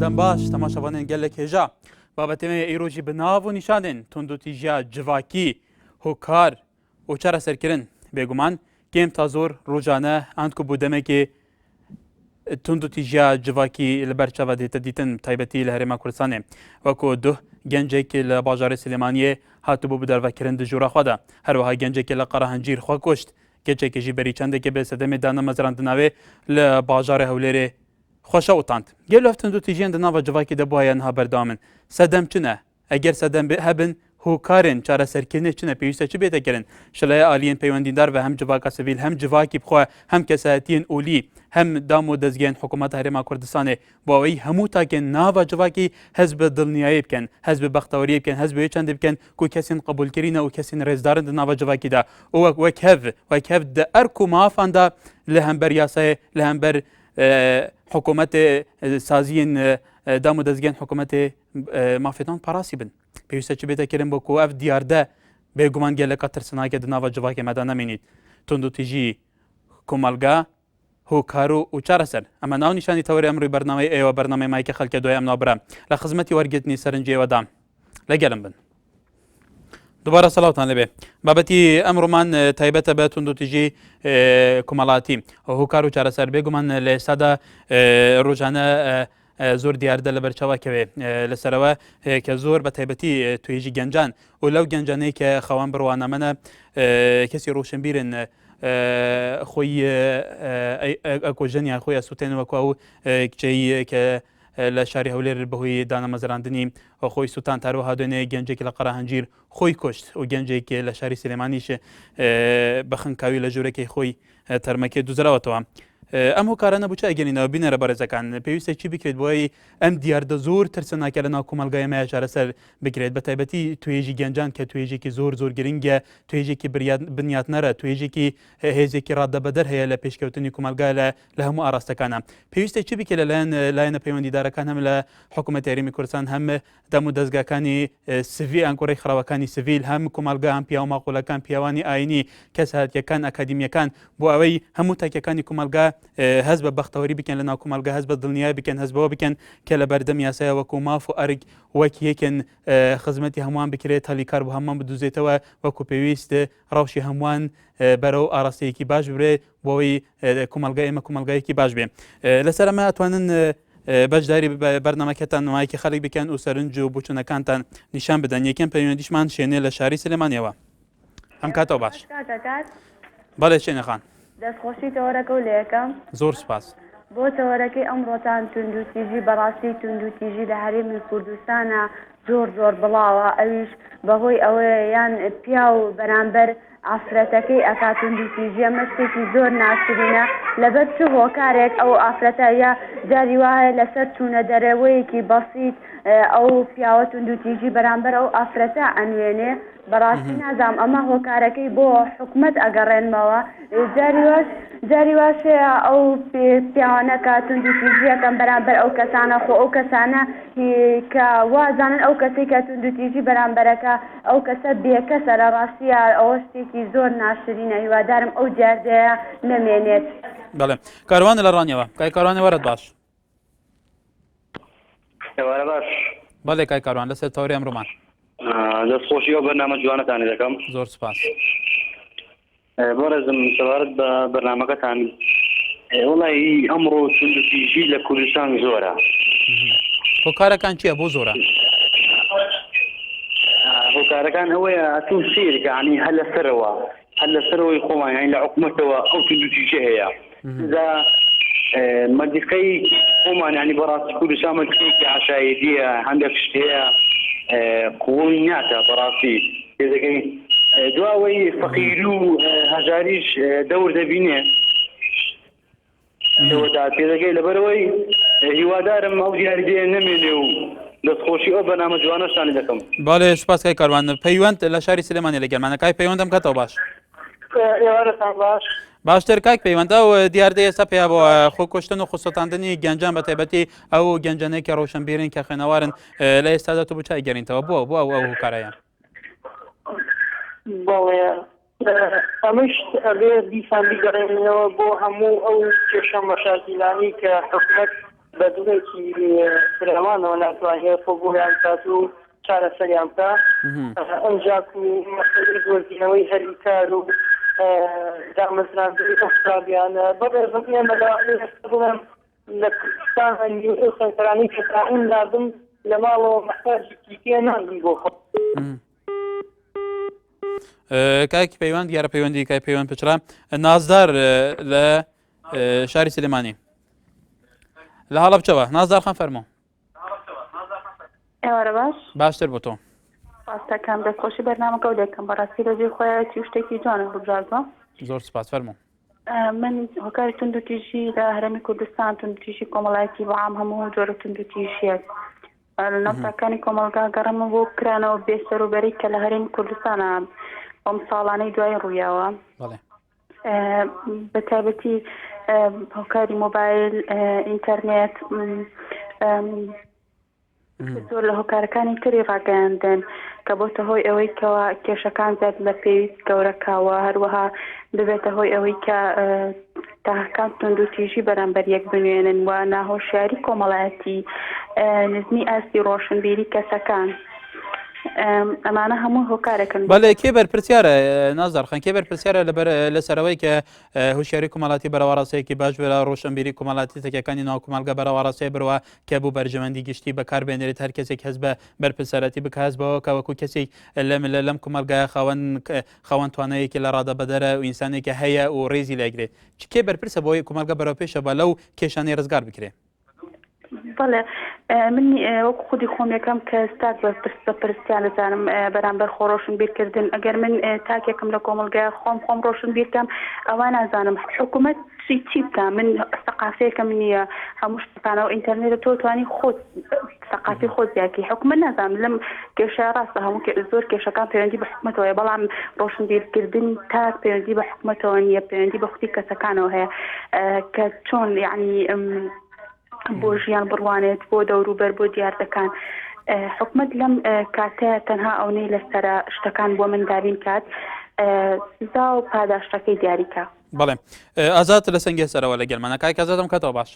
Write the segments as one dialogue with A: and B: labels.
A: دەم باش تەماشەوانێن gelek hêja babetê îrojî bi nav û nîşanên tundûtîjiya civakî hokar û çareserkirin bêguman kêm ta zor rojane end ku bû demekê tundûtîjiya civakî li ber çava dête dîtin taybetî li Herêma Kurdistanê wekû duh gencekê li bajarê Silêmaniyê hatibû bi dervekirin di jûra xwe de her wiha gencekê li Qerehencîr xwe kuşt keçekê jî berî çendekê bi sedemê dana meziran di navê li bajarê Hewlêrê xweşa utant. Gelo ev tundûtîjiyên di nava civakê de bûye niha berdamin. Sedem çi ne? Eger sedem hebin hokarên çareserkirinê çi ne pêwîst e çi bête kirin? Şileya aliyên peywendîdar ve hem civaka sivîl hem civakî bixwe hem kesayetiyên olî hem dam û dezgehên hikûmeta Herêma Kurdistanê bu awayî hemû takên nava civakî hez bi dilniyayê bikin, hez bi bextewariyê bikin, hez bi wê çendê bikin ku kesên qebûlkirîne û kesên rêzdarin di nava civakî de û wek hev di erk û mafan de li hember yasayê li hember حکومت سازیین دام و دزگین حکومت مافیدان پاراسی بن پێویستە چی بێتە کرن بۆ کو ئەف دیاردە بێگومان گەلەکە ترسناکە di nava civakê me de nemînît tundûtîjî komelga hokar û çareser em nav nîşanî tewarê em rû bernameyê êwa bernameyê mayîkê xelkê doya em nabire li xizmetî wergirtinî serinciyê we da legelin bin دوباره سلاوتان لێبێ بابەتی ئەمڕۆمان تایبەتە بە توندوتیژی کومەڵاتی هۆکار و چارەسەر بێگومان لە ئێستادا ڕۆژانە زۆر دیاردە لە بەرچاوکەوێ لەسەرەوە کە زۆر بە تایبەتی توێژی گەنجان و لەو گەنجانەی کە خەوان بڕوانەمەنە کەسی ڕۆشنبیرن خۆی ئەکۆژەنیان خۆی ئەسووتێنەوەکو ئەو کچەی کە لە شاری هەولێر بەهۆی دانەمەزراندنی خۆی سووتان تاروەها دوێنێ گەنجێکی لە قەرەهەنجیر خۆی کوشت و گەنجێکی لە شاری سلێمانیش بە خنکاوی لە ژوورەکەی خۆی تەرمەکێ دوزراوەتەوە ئەم هۆکارە نەبوو چ ئەگەنینەوە بینەرە بەڕێزەکان پێویستە چی بکرێت بۆی ئەم دیاردە زۆر ترسناکە لە ناو کۆمەلگای مایە چارەسەر بکرێت بە تایبەتی توێژی گەنجان کە توێژێکی زۆر زۆر گرنگە توێژێکی بنیاتنەرە توێژێکی هێزێکی ڕادەبەدەر هەیە لە پێشکەوتنی کۆمەلگای لە هەموو ئاراستەکانە پێویستە چی بکرێت لەلایەن لایەنە پەیوەندیدارەکان هەم لە حکوومەتی هەرێمی کوردستان هەم دەم و دەستگاکانی سڤیل ئەنگۆڕی خراوەکانی سڤیل هەم کۆمەلگا هەم پیا و ماقۆلەکان پیاوانی ئاینی کەسهاتیەکان ئەکادیمیەکان بۆ ئەوەی هەموو تاکیەکانی کۆمەلگا هەز بە بەختەوەری بکەن لە ناو کۆمەلگا هەز بە دڵنیای بکەن هەز بەوە بکەن کە لە بەردەم یاسایە وەکو ماف و ئەرگ وەک یەکێن خزمەتی هەمووان بکرێت هەلیکار بۆ هەمووان بدوزێتەوە وەکو پێویست ڕەوشی هەمووان بەرەو ئاراستەیەکی باش برێ بۆەوەی کۆمەلگای ئێمە کۆمەلگایەکی باش بێ لەسەر ئەمە ئەتوانن بەشداری بەرنامەکەتان نمایکی خەڵک بکەن و سەرنج و بچوونەکانتان نیشان بدەن یەکەم پەیوەندیشمان شوێنێ لە شاری سلێمانیەوە ئەم کاتەوە باش بەڵێ شوێنەخان
B: دەستخۆشی تەوەرەکە و لە یەکەم
A: زۆر سپاس
B: بۆ تەوەرەکەی ئەمڕۆتان توندوتیژی بەڕاستی توندوتیژی لە هەرێمی کوردستانە زۆر زۆر بڵاوە ئەویش بەهۆی ئەوەیە یان پیا و بەرامبەر ئافرەتەکەی ئەکا توندوتیژیە مەستێکی زۆر ناشرینە لەبەر چ هۆکارێک ئەو ئافرەتە یا جاری وایە لەسەر چوونە دەرەوەیەکی بەسیط ئەو پیاوە توندوتیژی بەرامبەر ئەو ئافرەتە ئەنوێنێ بەڕاستی نازام ئەمە هۆکارەکەی بۆ حکومت ئەگەڕێنمەوە جاری واشەیە ئەو پیاوانەکە توندوتیژیەکەم بەرامبەر ئەو کەسانە خۆ ئەو کەسانە کە وازانن ئەو کەسی کە توندوتیژی بەرامبەرەکە ئەو کەسە بێکەسە لە ڕاستیە ئەوە شتێکی زۆر ناشرینە هیوادارم ئەو جاردەیە نەمێنێت
A: بەڵێ کاروانە لە ڕانیەوە کای کاروانە وەرت باش
C: باش
A: بەڵێ کای کاروان لەسەر تەوری ئەمڕۆمان
C: دەستخۆشی ئەو بەرنامە جوانەتانی دەکەم
A: زۆر سپاس
C: بۆ ڕێزم سەبارەت بە بەرنامەکەتان وڵی ئەمڕۆ توندوتیژی لە کوردستان زۆرە
A: هۆکارەکان چییە بۆ زۆرە
C: هۆکارەکان ئەوەیە ئەتون سیرگانی هەل لە سەرەوەی خۆمان یانی لە حکوومەتەوە ئەو توندوتیژی هەیە مەردەکەی خۆمان ینی بەڕاستی کوردستان مەردەکەیەکی عاشایەتیە هەندێک شت هەیە قوڵی ناتە بەڕاستی پێدەکەی دواوەی فەقیر و هەژاریش دەور دەبینێ لەوەدا پێدەکەی لەبەرەوەی هیوادارم ئەو دیاریدەیە نەمێنێ و دەستخۆشی ئەو بەرنامە جوانەشانی دەکەم
A: باڵێ سپاس کای کاروان پەیوەند لە شاری سلێمانی لەگەڵمانە کای پەیوەندم کاتەوە باش
D: ئێوارەتان باش
A: باشتر کاک پەیوەندە و دیاردە ئێستا پێیا بۆ خۆکوشتن و خۆسەتاندنی گەنجان بە تایبەتی ئەو گەنجانەی کە ڕۆشنبیرن کە خوێنەوارن لە ئێستادا تو بچای گەڕینتەوە بۆ ئەو هۆکارەیە
D: بەڵێ ئەمەش ئەبێ دیسان بیگەڕێنەوە بۆ هەموو ئەو کێشە مەشاکیلانی کە حکومەت بە دوورێکی فراوانەوە ناتوانێت خۆبوویان کات و چارەسەریان بکە ئەمجاک و مەسەلەی دۆزینەوەی هەریکار و دامەزراندنی ئەفرادیانە بەڕێزم ئێمە بڵێم لە کوردستان سەرکەرانی کەتاین لازم لە ماڵەوە مەحتاجێکی پێ ناندم بۆ خۆ
A: کاکی پەیوەند دیارە پەیوەندی کای پەیوەند پچرا نازدار لە شاری سلێمانی لە هەڵەبجەوە نازدار خان فەرموو
E: ئێوارە باش
A: باشتر بۆ تۆ
E: ڕاستەکەم دەستخۆشی بەرنامەکە و دەکەم بەڕاستی لەژێر خۆیەتی شتێکی جوانە بژاردەوە
A: زۆر سپاس فەرموو
E: من هۆکاری توندوتیژی لە هەرێمی کوردستان توندوتیژی کۆمەڵایەتی بەعام هەموو جۆرە توندوتیژیەک لە ناوچەکانی کۆمەلگا گەڕەمە بۆ کرانەوە بێسەروبەری کە لە هەرێمی کوردستانە ئەم ساڵانەی دوای ڕوویاوە بە تایبەتی هۆکاری مۆبایل ئینتەرنێت زۆر لە هۆکارەکانی تری ڕاگەیاندن کە بۆتە هۆی ئەوەی کەەوە کێشەکان زیاد لە پێویست گەورەکاوە هەروەها ببێتە هۆی ئەوەی کە تاهکان توندوتیژی بەرامبەر یەک بنوێنن و ناهۆشیاری کۆمەڵایەتی نزمی ئاستی ڕۆشنبیری کەسەکان ئەمانە هەموو هۆکارێکن
A: بەڵێ کێ بەرپرسیارە نازدار خان کێ بەرپرسیارە لەسەرەوەی کە هوشیاری کۆمەڵاتی بەرەوەڕاستەیەکی باش بێرە ڕۆشنبیری کۆمەڵاتی تەکەکانی ناو کۆمەلگا بەرەوەڕاستی بڕوە کە بوو بەرژەوەندی گشتی بەکاربێنێت هەر کەسێک هەست بە بەرپرسەرەتی بکەس بەوە کە وەکو کەسێک لەم کۆمەلگایە خاوەن توانەیەکی لە ڕادە بەدەرە و ئینسانێکی هەیە و ڕێزی لەگرێت کێ بەرپرسە بۆی کۆمەلگا بەرەو پێشە بە لەو کێشانەی ڕزگار بکرێت
E: بەڵێ من وەکو خودی خۆم یەکەم کە ستات بە پرسیان دەزانم بەرامبەر خۆ ڕۆشنبیرکردن ئەگەر من تاکێکم لە کۆمەلگای خۆم ڕۆشنبیرکەم ئەوە نازانم حکوومەت چی بکە من سەقافەیەکەم نییە هەموو شتانەوە ئینتەرنێتە تۆ توانی خۆت سەقافی خۆت زیاکی حکوومەت نازانم لەم کێشە ڕاستە هەموو زۆر کێشەکان پەیوەندی بە حکوومەتەوەی بەڵام ڕۆشنبیرکردنی تاک پەیوەندی بە حکوومەتەوە نییە پەیوەندی بە خودی کەسەکانەوە هەیە کە چۆن یعنی بۆ ژیان بڕوانێت بۆ دەوروبەر بۆ دیاردەکان حکوومەت لەم کاتەیە تەنها ئەوەی لەسرە شتەکان بۆ من دابین کات سزا و پاداشتەکەی دیاریکە
A: بەڵێ ئازاد لە سەنگێ سەرەوە لە گەلمانە کاک ئازادم کاتەوە باش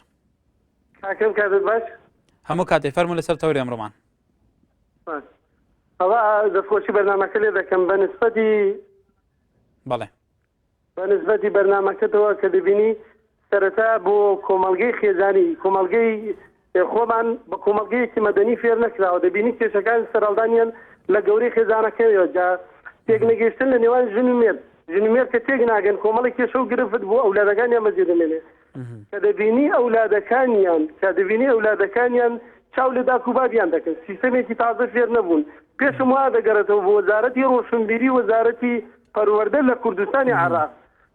D: کاکەم کاتت باش
A: هەموو کاتێ فەرموو لەسەر تەوری ئەمڕۆمان
D: ئەوە دەستخۆشی بەرنامەکە لێ دەکەم
A: بەڵێ
D: بەنسبەتی بەرنامەکەتەوە کە دەبینی سەرەتا بۆ کۆمەلگەی خێزانی کۆمەلگەی خۆمان بە کۆمەلگەیەکی مەدەنی فێر نەکراوە دەبینی کێشەکان سەرەڵدانیان لە گەورەی خێزانەکەیەوە جا تێک نەگەیشتن لە نێوان ژنومێر کە تێک ناگەن کۆمەڵی کێشە و گرفت بۆ ئەولادەکانیان مەجێ دەمێنێ کە دەبینی ئەولادەکانیان چاو لە داکوبابیان دەکەن سیستەمێکی تازە فێر نەبوون پێشم وا دەگەڕێتەوە بۆ وەزارەتی ڕۆشنبیری وەزارەتی پەروەردە لە کوردستانی عێراق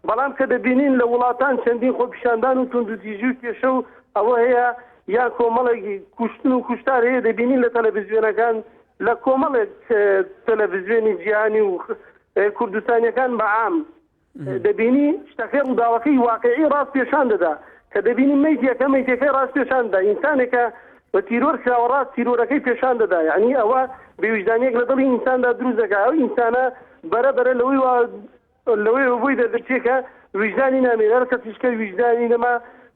D: بەڵام کە دەبینین لە وڵاتان چەندین خۆپیشاندان و توندوتیژی و کێشە و ئەوە هەیە یا کۆمەڵێکی کوشتن و کوشتار هەیە دەبینین لە تەلەڤیزیۆنەکان لە کۆمەڵێک تەلەڤیزیۆنی جیهانی و کوردستانیەکان بەعام دەبینی شتەکەی ڕووداوەکەی واقعی ڕاست پێشان دەدا کە دەبینی مەیتەکەی ڕاست پێشان دەدا ئینسانێکە بە تیرۆر کراوە ڕاست تیرۆرەکەی پێشان دەدا یعنی ئەوە بێویژدانیەک لە دڵی ئینساندا دروست دەکات ئەو ئینسانە بەرەبەرە لەوەی بۆی دەدەچێکە ویژدانی نامێنەر کە تیشکە ویژدانی نەما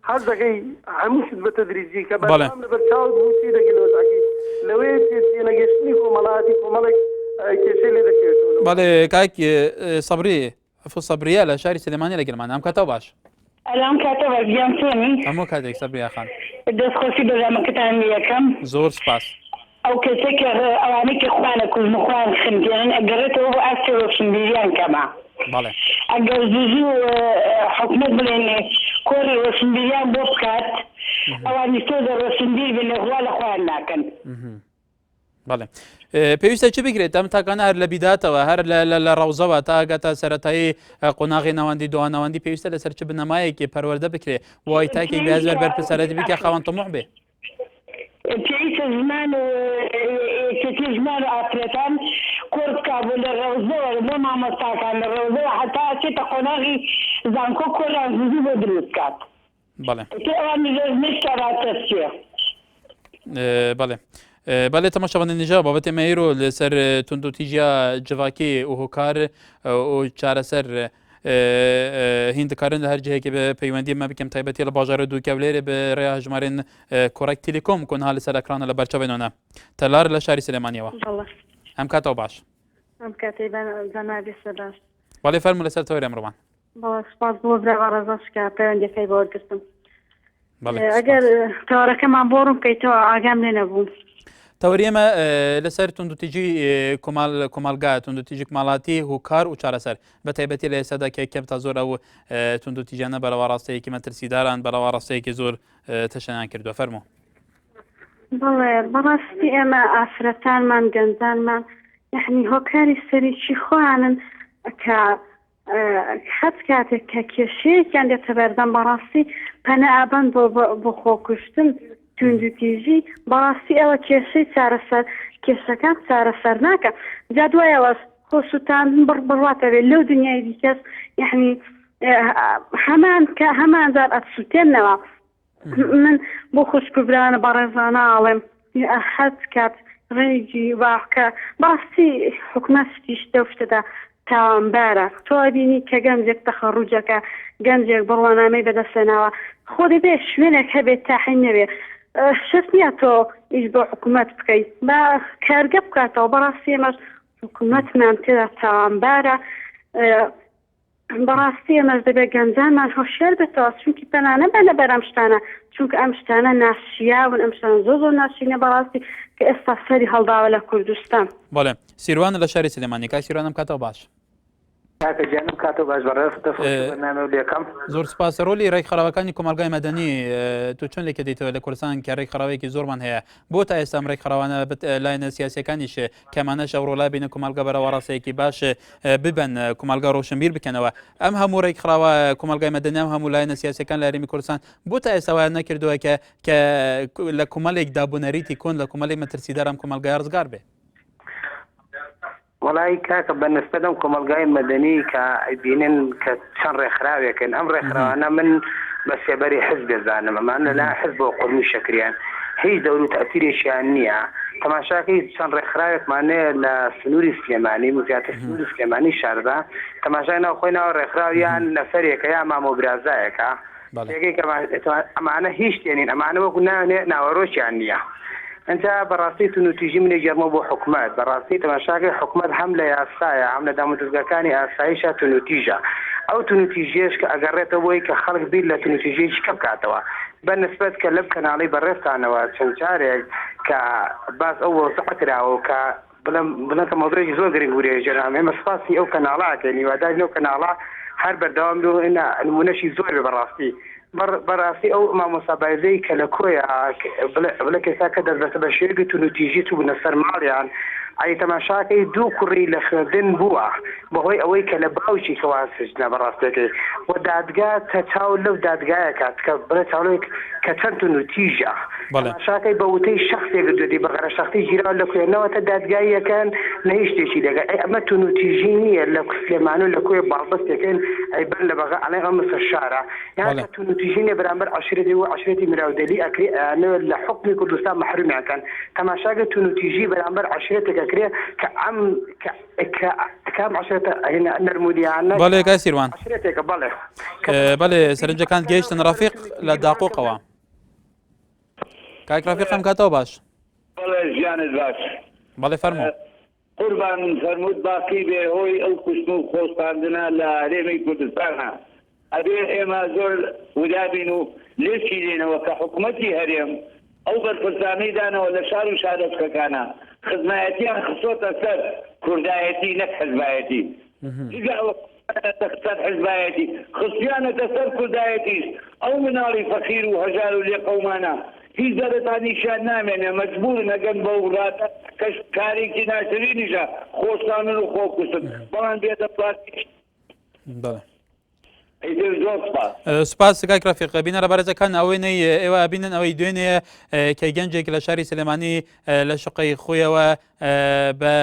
D: هەر دەکەی هەمووشت بە تەدریجی کە بەڵام لەبەر چاوت بووچی دەگەلەوەتاکی لەوەی پێنەگەشتنی کۆمەڵاتی کۆمەڵێک کێشەی لێ دەکەوێت
A: بەڵێ کاک سەبریە لە شاری سلێمانی لە گەلمانە ئەم کاتەوە باش
B: ئەلام کاتەوە گیان چۆنی
A: هەموو کاتێک سەبریە خان
B: دەستخۆشی بەرنامەکەتان یەکەم
A: زۆر سپاس
B: ئەو کەسێکە ئەوانەی کە خوانە کوژمەخوان خنجێنن ئەگەڕێتەوە بۆ ئاستی ڕۆشنبیریان کەمە
A: بەڵێ
B: ئەگەر زوزی و حکومەت بڵێنێ کۆری ڕۆشنبیریان بۆ بکات ئەوانی تۆ دە ڕۆشنبیر بن لەخوا لە خوان ناکەن
A: بەڵێ پێویستە چی بگرێت ئەم تاکانە هەر لە بیداتەوە هەر لە ڕەوزەوە تا ئەگەتە سەرەتایی قۆناغی ناوەندی دووانەوەندی پێویستە لەسەر چ بنەمایەکی پەروەردە بکرێت وای تاکێک بێزەر بەرپرسەرەتی بکە خاوەن تەموح بێ
B: پێویستە زمان و زمان و ئافرەتان کۆرتکا بۆ لە ڕەوزەوە بۆ مامۆستاکان لە ڕەوزەوە حتا چێتە قۆناغی زانکۆ کۆریان زوزی بۆ دروست کات
A: بەڵێ
B: ئەوانی نشتاراتەسیە
A: بەڵێ بەڵێ تەماشاوانە نێژا بابەتێ مەیرۆ لەسەر توندوتیژیا جڤاکی و هۆکار و چارەسەر هین دکارن لە هەر جهێکی بە پەیوەندی مە بکەم تایبەتی لە باژارە دووکەولێرە بە ڕێ هەژمارین کۆڕێک تیلیکۆم کۆنها لەسەر ئەکرانە لە بەرچەوێنەوە تەلار لە شاری سلێمانیەوە ئەم کاتەوە باش
F: ئەم کاتەی زەنابێ سەباش
A: وەڵێ فەرموو لەسەر تەوەری ئەمڕۆمان
F: سپاس بۆ برا ڕێزەشکە پەیوەندیەکەی بۆ وەرگرتم ئەگەر تەوەرەکەمان بۆ ڕوون بکەیتەوە ئاگام لێ نەبوو
A: تەوەری ئێمە لەسەر توندوتیژی کۆمەلگا توندوتیژی کۆمەڵاتی هوکار و چارەسەر بە تایبەتی لە ئێستادا کە کەم تا زۆر ئەو توندوتیژانە بەرەوە ڕاستەیەکی مەترسیداران بەرەوە ڕاستەیەکی زۆر تەشەیان کردووە فەرموو
F: بەڵێ بەڕاستی ئێمە ئافرەتانمان گەنجانمان یعنی هۆکاری سەرێکی خۆیانن کە حەت کاتێک کە کێشەیەکیان دێتە بەردەم بەڕاستی پەنە ئابەن بۆ خۆکوشتن توندوتیژی بەڕاستی ئەوە کێشەی چارەسەر کێشەکان چارەسەر ناکە جا دوایەوەس خۆسووتان بڕواتەوێت لەو دنیای دیکەس یعنی هەمان جار ئەسووتێنەوە من بۆ خوشکبرانە بەڕێزانە ئاڵێم حەت کات ڕێگی واکە باستی حکومەتی شتە و شتەدا تاوانبارە تۆ بینی کە گەنجێک تەخەڕوجەکە گەنجێک بڕوانامەی بەدەستێناوە خۆی بێ شوێنێک هەبێت تاحی نەوێ شت نییە تۆ ئیش بۆ حکوومەت بکەیت بە کارگە بکاتەوە بەڕاستی ئێمەش حکوومەتمان تێدا تاوانبارە بەڕاستی ئەمەش دەبێت گەنجانمان هۆشیار بێتەوە چونکی پەنانە بە لە بەرەم شتانە چونکە ئەم شتانە ناشیاون ئەم شتانە زۆر ناشینە بەڕاستی کە ئێستا سەری هەڵداوە لە کوردستان
A: بەڵێ سیروانە لە شاری سلێمانی کاک سیروانم کاتەوە باش
G: کاکە گیانم کاتەوە باش بەڕێستەکەم
A: زۆر سپاس ڕۆلی ڕێکخراوەکانی کۆمەلگای مەدەنی تۆ چۆن لێکە دەیتەوە لە کوردستان کە ڕێکخراوەیەکی زۆرمان هەیە بۆ تا ئێستا ڕێکخراوانە لایەنە سیاسیەکانیش کەمانەش ئەوڕۆلا بینە کۆمەلگا بەرەوە ڕاستەیەکی باش ببن کۆمەلگا ڕۆشنبیر بکەنەوە ئەم هەموو ڕێکخراوە کۆمەلگای مەدەنی ئەم هەموو لایەنە سیاسیەکان لە هەرێمی کوردستان بۆ تا ئێستا وایان نەکردووە کە لە کۆمەڵێک دابوونەریتی کۆن لە کۆمەڵی مەترسیدار ئەم کۆمەلگای ڕزگار بێ
G: وڵی کاکە بەنسبەت ئەم کۆمەلگای مەدەنی کە بینن کە چەند ڕێکخراوێکن ئەم ڕێکخراوانە من بە سێبەری حزب دەزانم ئەمانە لا حزب بۆ قورمی شەکریان هیچ دەور و تەئسیرێکیان نییە تەماشاکەی چەند ڕێکخراوێکمانەیە لە سنووری سلێمانی وزارەتی سنووری سلێمانی شاردا تەماشای ناو خۆی ناوە ڕێکخراویان نەفەرێکە یا مامۆبرازایەکە ئەمانە هیچ تێنین ئەمانە وەکو نانێ ناوەڕۆکیان نییە ئەجا بەڕاستی تونوتیژی منێ گەرمە بۆ حکوومەت بەڕاستی تەماشاکەی حکوومەت هەم لە یاسایە هەم لە دامەزگەکانی ئاساییشە تونوتیژە ئەو تونوتیژێش کە ئەگەڕێتەوە بۆی کە خەڵک بیر لە تونوتیژێکی کە بکاتەوە بەنسبەت کە لەم کەناڵی بەڕێستانەوە چەند جارێک کە باس ئەو وەسع کراوە کە بڵێن کە مەوضوعێکی زۆر گرنگ وریێژەرام ئێمە سپاسی ئەو کەناڵاکەین هیوادارین ئەو کەناڵا هەر بەردەوام نمونەشی زۆر بەڕاستی بەڕاستی ئەو مامۆسابایزەی کە لە کۆیە بڵێ کەسا کە دەستبەتە بە شێرگی تونوتیژی تو بنە سەر ماڵیان ئەی تەماشاکەی دوو کوڕی لە خوێندن بووە بەهۆی ئەوەی کە لە باوکی کەوا سجنە بەڕاستەکەی و دادگا کە چاو لەو دادگایە کات کە بڵێ چاوڵێک کە چەند تونوتیژە تەماشاکەی بە وتەی شخصێک دوێتی بەغەرە شخصی ژیرا لە خوێندنەوەتە دادگاییەکان نە هیچ شتێکی لەگە ئەی ئەمە تونوتیژی نییە لە سلێمان و لە کۆی باڵبەستێکن ئەی بەر لە بەغە ئەڵێ ئەمە شارە یان تونوتیژینێ بەرامبەر عشرەتی و عشرەتی مراودەلی ئەکری ئەنە لە حکمی کوردستان محرومیانکەن تەماشاکە تونوتیژی بەرامبەر عشرەتێک ئەکرێ کە ئەم کام عشرەتە نەرمودیانە
A: بەڵێ کاک سیروان
G: عشرەتێکە بەڵێ
A: بەڵێ سەرنجەکان گەیشتن ڕەفیق لە داقۆقەوە کاک ڕەفیق ئەم کاتەوە باش
H: بەڵێ ژیانت باش
A: بەڵێ فەرموو
H: قوربان فەرمووت باقی بێ هۆی ئەو کوشتن و خۆشپاندنە لە هەرێمی کوردستانە ئەبێ ئێمە زۆر ودابین و لێکی لێنەوە کە حکوومەتی هەرێم ئەو بەرپرسانەی دانەوە لە شار و شارۆچکەکانە خزمایەتیان خسۆتە سەر کوردایەتی نەک حزبایەتی سەر حزبایەتی خستیانەتە سەر کوردایەتیش ئەو مناڵی فەقیر و هەژار و لێ قەومانە هیچ دەرەتانیشیان نامێنێ مەجبورن ئەگەن بە وڵاتە کەش کارێکی ناشرینیشە خۆشتانن و خۆکوشتن بەڵام بێتە پلاستیک
A: سپاس کاک ڕەفیق بینە ڕەبارەتەکان ئەوەی ئێوە بینن ئەوەی دوێنێ کە گەنجێک لە شاری سلێمانی لە شقەی خۆیەوە بە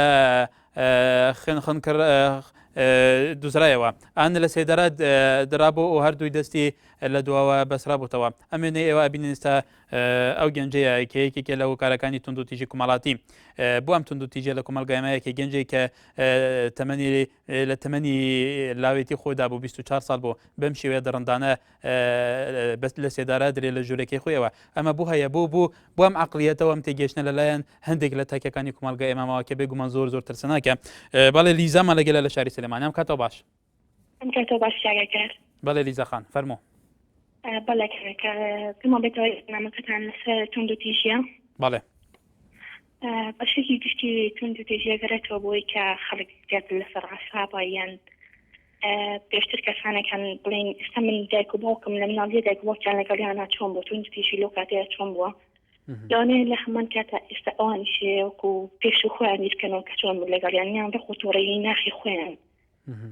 A: دوزرایەوە ئەن لە سێدارات درابوو و هەردووی دەستی لە دواوە بەسرا بووتەوە ئەمێنێ ئێوە بینین ئێستا ئەو گەنجەیە کەیەکێکە لە هۆکارەکانی تونند و تیژی کومەڵاتی بۆ ئەم تونند و تیژە لە کۆمەلگایمایەکە گەنجێک کە تەمەنی لە تەمەنی لاوێتی خۆدا بوو 24 ساڵ بۆ بەم شێوەیە دەڕندانە بەست لە سێدارا درێ لە ژوورەکەی خۆیەوە ئەمە بوو هەیە بۆ ئەم عقلیەتەوە ئەم تێگەشتنە لەلایەن هەندێک لە تاکەکانی کومەلگای ئێمەماوە کە بێگومان زۆر ترسناکە بەڵێ لیزامان لەگەلە لە شاری سلێمانی ئەم کاتەوە باش بەڵێ لیزاخان فەرموو
I: بەڵێ پێمان بێتەوە نامەکەتان لەسەر تونند و تیژیە
A: بەڵێ
I: بەشێکی گشتی تونند و تیژیە گەرێتەوە بۆی کە خەڵک زیات لەسەر عەسابە یان پێشتر کەسانێکان بڵێن ئێستا من دایک و باوکم لە مناڵیە دایک و باوکیان لەگەڵیانە چۆن بوو تونند و تیژی لەو کاتەیە چۆن بووە لەوانەیە لە هەمان کاتە ئێستا ئەوانیشێ وەکو پێش و خۆیان بیرکەنەوە کە چۆن بوو لەگەڵیان بەخۆتۆڕەیی ناخی خۆیان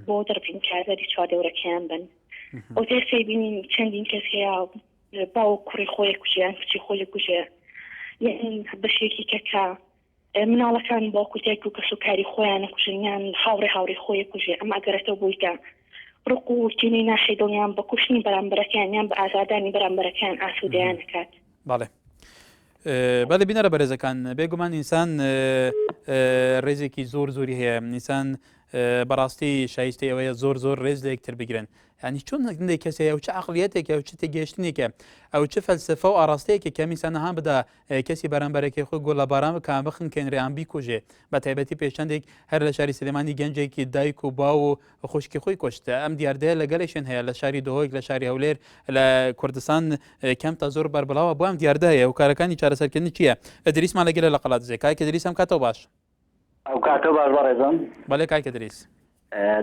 I: بۆ دەربین کاربەری چوادەورەکەیان بن ئەو دێسەی بینین چەندین کەس هەیە باوک کوڕی خۆی کوژیان کچی خۆی کوژێ یعنی بەشێکی کەکە مناڵەکان باوکو دایک و کەس و کاری خۆیان نەکوژنیان هاوڕێ خۆی کوژێ ئەمە ئەگەرێتەوە بووی کە ڕق و تینی ناخی دڵیان بە کوشتنی بەرامبەرەکان یان بە ئازادانی بەرامبەرەکان ئاسوودەیان دەکات
A: بەڵێ بینەرە بەرێزەکان بێگومان ئینسان ڕێزێکی زۆری هەیە ئینسان بەڕاستی شایستی ئەوەیە زۆر ڕێز لە یەکتر بگرن ینی چۆن هەندێک کەس هەیە و چه عقلیەتێکە و چ تێگەشتنێکە ئەو چه فەلسفە و ئاراستەیەکی کە میسانەها بدا کەسی بەرامبەرێکی خۆی گۆڵە باران بکان بخن کێنریان بیکوژێ بە تایبەتی پێشەندێک هەر لە شاری سلێمانی گەنجێکی دایک و باو و خوشکی خۆی کوشتە ئەم دیاردەیە لەگەڵێکشن هەیە لە شاری دهۆک لە شاری هەولێر لە کوردستان کەم تا زۆر بەربڵاوە بۆ ئەم دیاردەیە و کارەکانی چارەسەرکردنی چییە ئەدریسمان لەگەلە لە قەڵات زێ کاکە دریس ئەم کاتەوە باش
J: ئەو کاتەوە باش بەڕێزم
A: بەڵێ کاکە دریس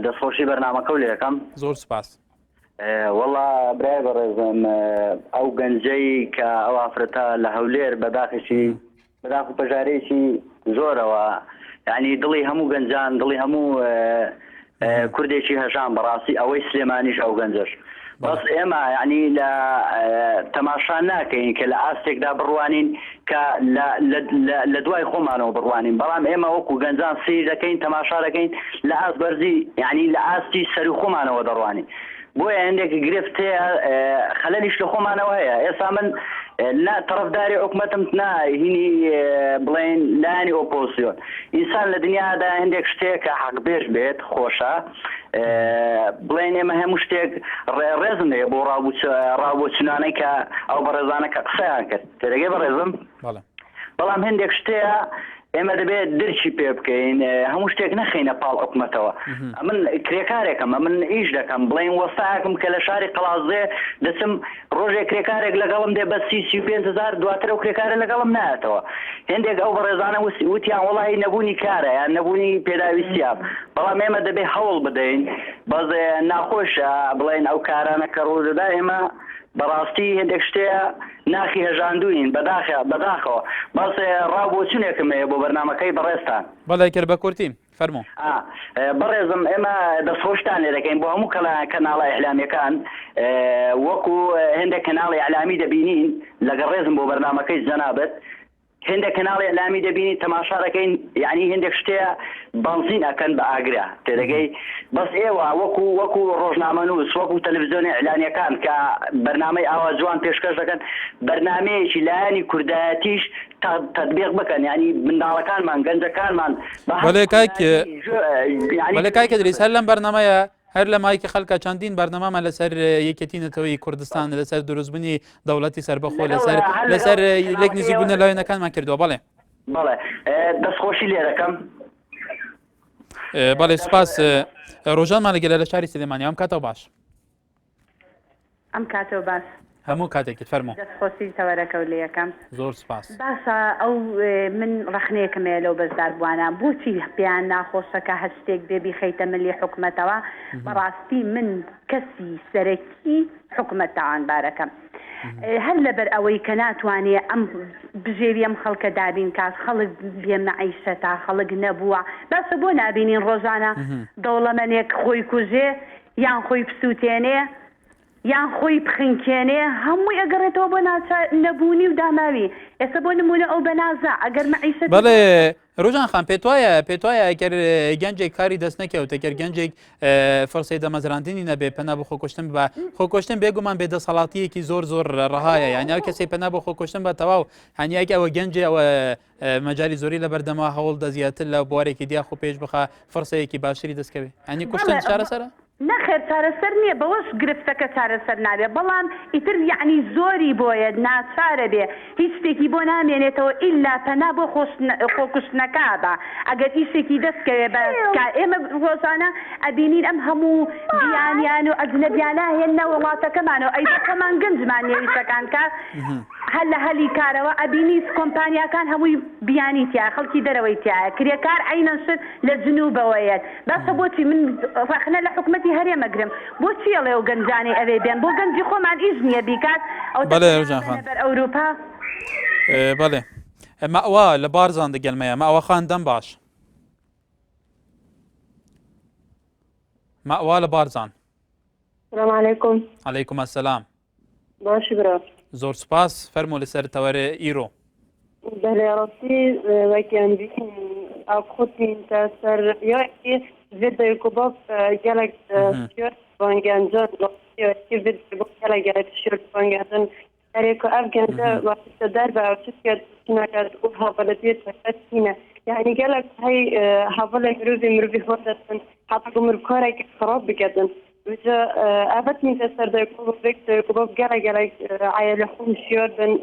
J: دەستخۆشی بەرنامەکە و لێ یەکەم
A: زۆر سپاس
J: وەڵا برای بەڕێزم ئەو گەنجەی کە ئەو ئافرەتە لە هەولێر بەداخ و پەژارێکی زۆرەوە یعنی دڵی هەموو گەنجان دڵی هەموو کوردێکی هەژان بەڕاستی ئەوەی سلێمانیش ئەو گەنجەش بەس ئێمە یعنی لە تەماشا ناکەین کە لە ئاستێکدا بڕوانین کە لە دوای خۆمانەوە بڕوانین بەڵام ئێمە وەکو گەنجان سیر دەکەین تەماشا دەکەین لە ئاست بەرزی یعنی لە ئاستی سەر و خۆمانەوە دەڕوانین بۆیە هەندێک گرفت هەیە خەلەلیش لە خۆمانەوە هەیە ئێستا من طرفداری حکومەتم هینی بڵێن لایانی ئۆپۆزیۆن ئینسان لە دنیادا هەندێک شتێک کە حەقبێژ بێت خۆشە بڵێن ئێمە هەموو شتێک ڕێزم هەیە بۆ ڕابۆچونانەی کە ئەو بەڕێزانە کە قسەیان کرد تێدەگەی بەڕێزم بەڵام هەندێک شتەیە ئێمە دەبێت درچی پێ بکەین هەموو شتێک نەخینە پاڵ حکومەتەوە من کرێکارێکم من ئیش دەکەم بڵێن وەستاکم کە لە شاری قەڵازێ دەچم ڕۆژێک کرێکارێک لەگەڵم دێ بە 35,000 دواتر ئەو کرێکارە لەگەڵم نایەتەوە هەندێک ئەو بەڕێزانە وتیان وەڵی نەبوونی کارە یان نەبوونی پێداویستیان بەڵام ئێمە دەبێت هەوڵ بدەین بەس ناخۆشە بڵێن ئەو کارانە کە ڕوودەدا ئێمە بەڕاستی هەندێک شتەیە ناخی هەژاندوین بەداخەوە بەس ڕابۆچونێکم هەیە بۆ بەرنامەکەی بەڕێستان
A: بەڵێ کرد بە کورتیم فەرموو
J: بەڕێزم ئێمە دەستخۆشتان لێ دەکەین بۆ هەموو کەناڵە ئیعلامیەکان وەکو هەندێک کەناڵی ئیعلامی دەبینین لەگەڵ ڕێزم بۆ بەرنامەکەی جەنابەت هەندێک کەناڵی ئیعلامی دەبینی تەماشا دەکەین یعنی هەندێک شتەیە بەنزین ئەکەن بە ئاگرا تێدەگەی بەس ئێوە وەکو ڕۆژنامەنووس وەکو تەلەڤیزیۆنی ئیعلانیەکان کە بەرنامەی ئاوا جوان پێشکەش دەکەن بەرنامەیەکی لایەنی کوردایەتیش تەطبیق بکەن یعنی منداڵەکانمان گەنجەکانمان
A: بەڵێ کاکە دریس هەر لەم بەرنامەیە هەر لە مایکی خەڵکە چەندین بەرنامەمان لەسەر یەکێتی نەتەوەی کوردستان لەسەر دروستبوونی دەوڵەتی سەربەخۆ لەسەر لێک نزیک بوونە لایەنەکانمان کردووە بەڵێ
J: دەستخۆشی لێ دەکەم
A: بەڵێ سپاس ڕۆژانمان لەگەلە لە شاری سلێمانی ئەم کاتەوە باش
B: ئەم کاتەوە باش
A: هەموو کاتێکت فەرموو
B: دەستخۆشی تەوەرەکە و لێ یەکەم
A: زۆر سپاس
B: باشە ئەو من ڕەخنەیەکمەیە لەو بەشدار بوانە بۆچی پێیان ناخۆشەکە هەر شتێک بێبی خەیتە ملی حکومەتەوە بەڕاستی من کەسی سەرەکی حکومەتەوانبارەکەم هەر لەبەر ئەوەی کە ناتوانێ ئەم بژێوی ئەم خەڵکە دابین کات خەڵک بێمەعیشە تا خەڵک نەبووە باشە بۆ نابینین ڕۆژانە دەوڵەمەنێک خۆی کوژێ یان خۆی پسووتێنێ یان خۆی بخنکێنێ هەمووی ئەگەڕێتەوە بۆ نەبوونی و داماوی ئێستا بۆ نمونە ئەو بەنازە ئەگەر مەعیشەت
A: بەڵێ ڕۆژان خان پێت وایە ئەگەر گەنجێک کاری دەست نەکەوت ئەگەر گەنجێک فەرسەی دەمەزراندنی نەبێ پەنا بۆ خۆکوشتن بە خۆکوشتن بێگومان بێدەسەڵاتیەکی زۆر ڕەهایە یانی ئەو کەسێک پەنا بۆ خۆکوشتن بە تەواو هەنیاکە ئەوە گەنجێ ئەوە مەجای زۆری لە بەردەما هەوڵ دەزیاتر لە بوارێکی دیا خۆ پێش بخە فەرسەیەکی باشتری دەستکەوێت هەنی کوشتن چارەسەرە
B: نەخێر چارەسەر نییە بەوەش گرفتەکە چارەسەر نابێ بەڵام ئیتر یعنی زۆری بۆیە ناچارە بێ هیچ شتێکی بۆ نامێنێتەوە ئیلا پەنا بۆ خۆکوشتنەکەدا ئەگەر ئیشێکی دەستکەوێ بە ئێمە ڕۆژانە ئەبینین ئەم هەموو بیانیان و ئەجنەبیانە هێنە وڵاتەکەمانەوە ئەی خۆمان گەنجمان نێویستەکان کار هەل لە هەلی کارەوە ئەبینی کۆمپانیاکان هەمووی بیانی تیا خەڵکی دەرەوەی تایە کرێکار عینەشت لە جنوبەوەیە باشە بۆچی من فەخنە لە حکومەتی هەرێمەگرم بۆچی ئەڵێ و گەنجانی ئەوێ بێن بۆ گەنجی خۆمان ئیش نییە بیکات ئەو بەر ئەوروپا
A: بەڵێ مەوا لە بارزان دەگەلمەیە مەوە خان دەم باش مەوا لە بارزان
K: السلام عليكم.
A: عليكم السلام.
K: باش برا.
A: زور سپاس فرمو لسر توري ايرو.
K: بله راستی وكان بيكون أخذني تأثر يعني فيديو كوباب جالك شيرت بانجانجان راستی فيديو كوباب جالك شيرت بانجانجان أريكو أفغان وقت درب أو شيء كنا أوها بلدية فاتينا يعني جالك هاي حافظة مروي خودت حتى مركورك خراب بجدن وجا أبتني تأثر ده كوباب جالك عيال حوم شيردن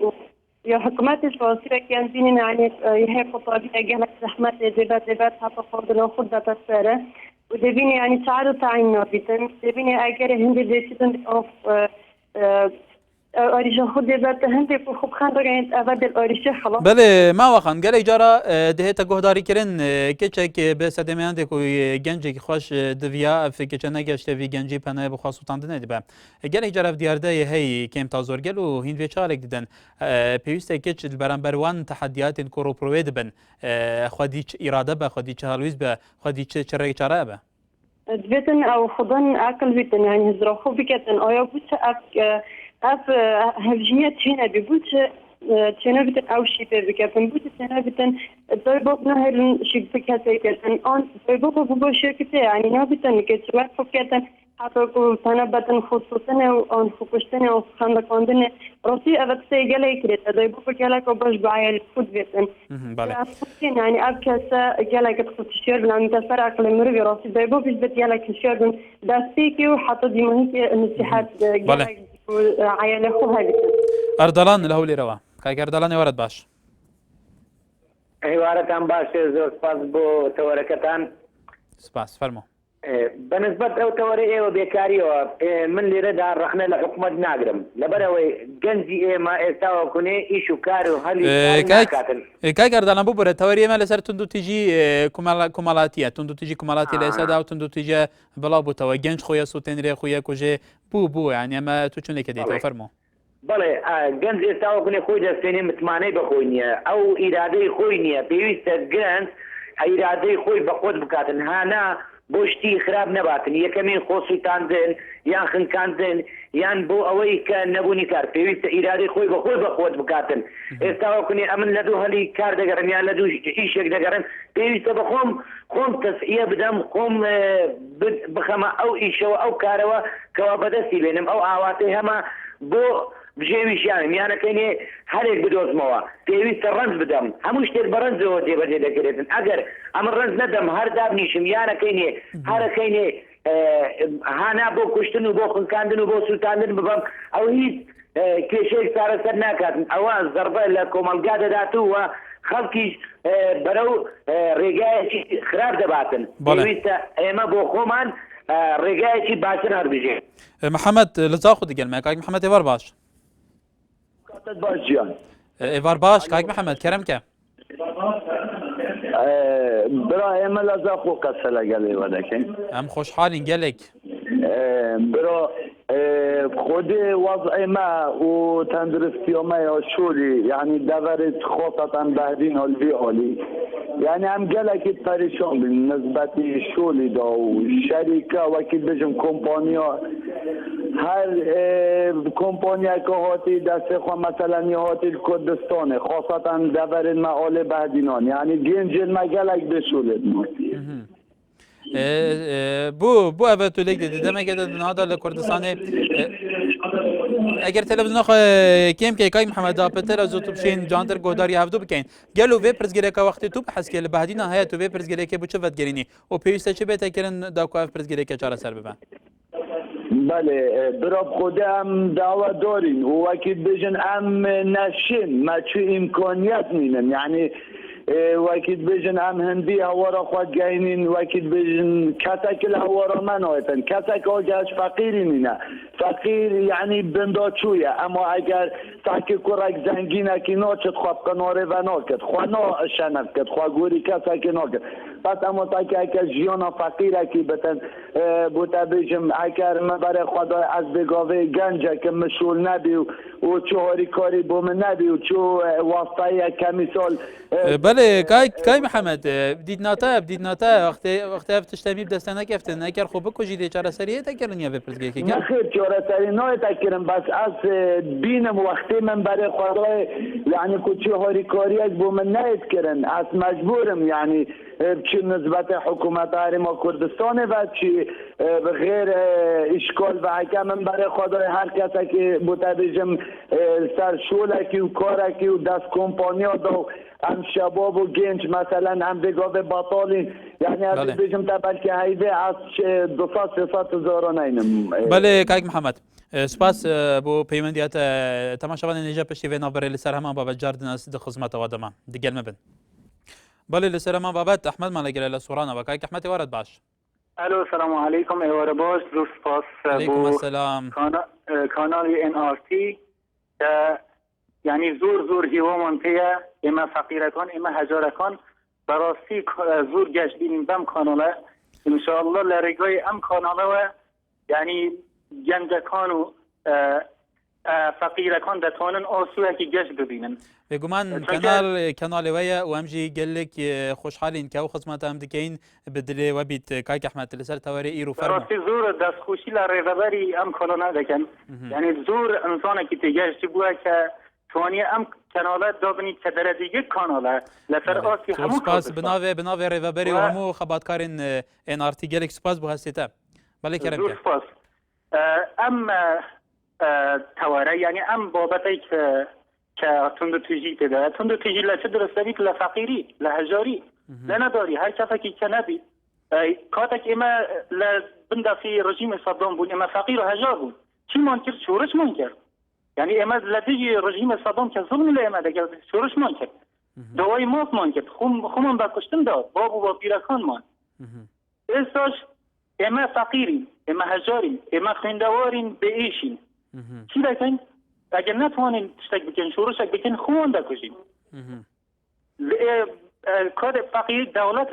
K: يا حكومات الفاصلة كان بيننا يعني هي خطابية جالك زحمات دبات حتى خردنا خدة تسارة ودبيني يعني تعرض تعينا بيتن دبيني أجر هندي ديشتن أوف أريجا خود دبات هندي بخوب خان بقى أبدل أريجا خلاص.
A: بله ما وخان قال إجارة دهيت جهداري كرن كيشك بس دميان دكو جنجي خوش دفيا في كيشنا جشت في جنجي بنا بخاص وطندنا دبا. قال إجارة في ديار ده هي كم تازور قالوا هند في شارك جدا بيوست كيش البرامبر وان تحديات كورو برويد بن خديش إرادة با خديش هالويز با خديش شرعي شرع با.
K: بيتن أو خضن أكل بيتن يعني هزرخو بيتن أو يبوش أف هفجية هنا بيبوش تنا بيتن أو شيء بيكتن بوش تنا بيتن ضربوا نهر شيء بيكتن أن ضربوا بوش شركة يعني نبيتن كتوات بيكتن حتى تنا بيتن خصوصا أو خصوصا أو خندقاندن راسي أبد سيجلي كريت ضربوا بيكلك وباش بعيال خود بيتن. يعني أب كسا جلك تخصير لأن تفرق أكل مربي راسي ضربوا بيجبت جلك شيردن دستيكي وحتى دي مهنك النصيحات جلك عيال أخوها بيتن.
A: أردلان له اللي روا كاي أردلان يورد باش.
H: حوارتان باش زور سپاس بو توركتان.
A: سپاس فرمو.
H: بالنسبة أو توري أو بيكاري من اللي رد رحنا لحكومة ناقرم لبروي جنزي ما استوى كوني إيشو كارو هلي
A: كاي أردلان بوبر توري ما لسر تندو تيجي كمالاتية تندو تيجي كمالاتي لسه أو تندو تيجي بلا بو توا جنج خويا سوتين ري خويا كوجي بو يعني ما توچون لك ديتو فرمو.
H: بله جنز استوى كوني خوي دستيني متماني بخوينيا أو إرادة خوينيا بيوست جنز إرادة خوي بقود بكاتن هانا بوشتي خراب نباتن يكمين خوصي تاندن يان خن كاندن يان بو اوي كان نبوني كار بيوست إرادة خوي بخود بكاتن استوى كوني أمن لدو هلي كار دقرن يان لدو إيشيك دقرن بيوست بخوم تسعية بدم خوم بخما أو إيشو أو كاروا كوا بدسي بينم أو عواتي هما بو بجيويش يعني كيني هريك بدوز موا بيوست الرنز بدم هموش تير برنز هو دي بدي دكريتن أجر أمر رنز ندم هر داب نيشم يعني كيني هر كيني هانا بو كشتن وبو خنكاندن وبو سلطاندن ببم أو هيت كيشيك صار سرناكات أواز ضربة لكم القادة داتو خلقي برو رجاء خراب دباتن بيوست إما بو خومان رجاء باشن هربجي
A: محمد لزاخو دقل ما كاك محمد إيفار باش إيفار باش كاك محمد كرمك
L: برا إما لزاخو قصلا قلي ولكن
A: أم خوش حالين قلك
L: برا خود وضع ما وتندرستي ما يشولي يعني دورت خططا بهدين هالفي هالي يعني هم قالك التاريشون بالنسبة شولي دا وشركة وكيل بجم كومبانيا هر کمپانیا که هاتی دست خو مثلا هاتی کردستانه خاصتا دبر معال بعدینان یعنی گنج مگلک بشولد ما
A: بو اوه تو لیک دیده مگه نهادا لکردستانه اگر تلویزیون کم که کای محمد داپتر از تو بشین جاندر گوداری هفدو بکن گلو وی پرزگیره که وقتی تو بحث که بعدینا هیا تو وی پرزگیره که بچه ودگرینی و پیوسته چه بهتر کردن داکو اف پرزگیره که چاره سر ببن
L: بله براب خودم دعوت دارین و وقتی بجن ام نشین ما چه امکانیت مینن یعنی وقتی بجن ام هندی هوارا خود گینین وقتی بجن کتکل هوارا من آیتن کتک آجاش فقیری مینه فقیر یعنی بنداچویه اما اگر تاکی کرک زنگینه که ناچت خواب کناره و ناکت خواه نا شنف کت خواه گوری کتک ناکت پس اما تاکی اگر جیانا فقیره که بتن بوتا بجم اگر من برای خدا از بگاوه گنجه که مشغول نبی و چهاری کاری بوم نبی و چو واسطه کمی سال
A: بله کای محمد بدید ناتا وقتی افتشتمی بدستانه کفتن اگر خوب کجیده چاره سریه تکرن یا بپرسگی که
L: نه خیر چاره سری نه تکرن بس از بینم وقتی من برای خدا یعنی که چهاری کاری از بوم نید کرن از مجبورم یعنی چه نسبت حکومت ما کردستانه و چه غیر اشکال و حکم من برای خدا هر کسی که بوده سر شولکی و کارکی و دست کمپانیا دو هم شباب و گنج مثلا هم بگاه باطالین یعنی از بجم تا بلکه هیده از 200-300 هزار نینم
A: بله کاک محمد سپاس بو پیوندیات تماشاوان نیجا پشتی و نابره لسر همان بابت جاردن از ده خدمت وادما دیگل مبن بله لسر همان بابت احمد مالگره لسورانا و کاک احمد وارد باش
M: الو السلام علیکم ایوار باش رو سپاس
A: علیکم السلام
M: کانال NRT یعنی زور هیوا منطقه اما فقیرکان اما هجارکان براستی زور گشت بینیم بم کاناله انشاءالله لرگای ام کاناله و یعنی گنجکان و فقیرکان دتوانن آسوه که گشت ببینن
A: بگومان کانال ویا و همجی گلک خوشحالین که او خدمت هم دکین بدل و بیت کاک احمد لسر تواری ایرو فرما
M: براستی زور دستخوشی لرگبری ام کاناله دکن یعنی زور انسان که تگشت بوده که توانی ام کانالات دابنی که در دیگه کاناله لسر آسی همون
A: سپاس بناوه ریوبری و همو خباتکارین NRT گلک سپاس بو هستیتا بله کرم
M: زور سپاس ام تواره یعنی ام بابتی که تندو تجی تده تندو تجی لچه درسته بید لفقیری لهجاری لنداری هر کسی که نبید کاتک اما بندفی رژیم صدام بود اما فقیر و هجار بود چی من کرد شورش من کرد یعنی اما لدی رژیم صدام که ظلم لی اما دگر شورش من کرد دوای ماف من کرد خومم بکشتن داد بابو با پیرکان من استاش اما فقیرین اما هجارین اما خیندوارین به ایشین چی دکن؟ اگر نتوانین تشتک بکن شورشک بکن خون دکشین کار فقیر دولت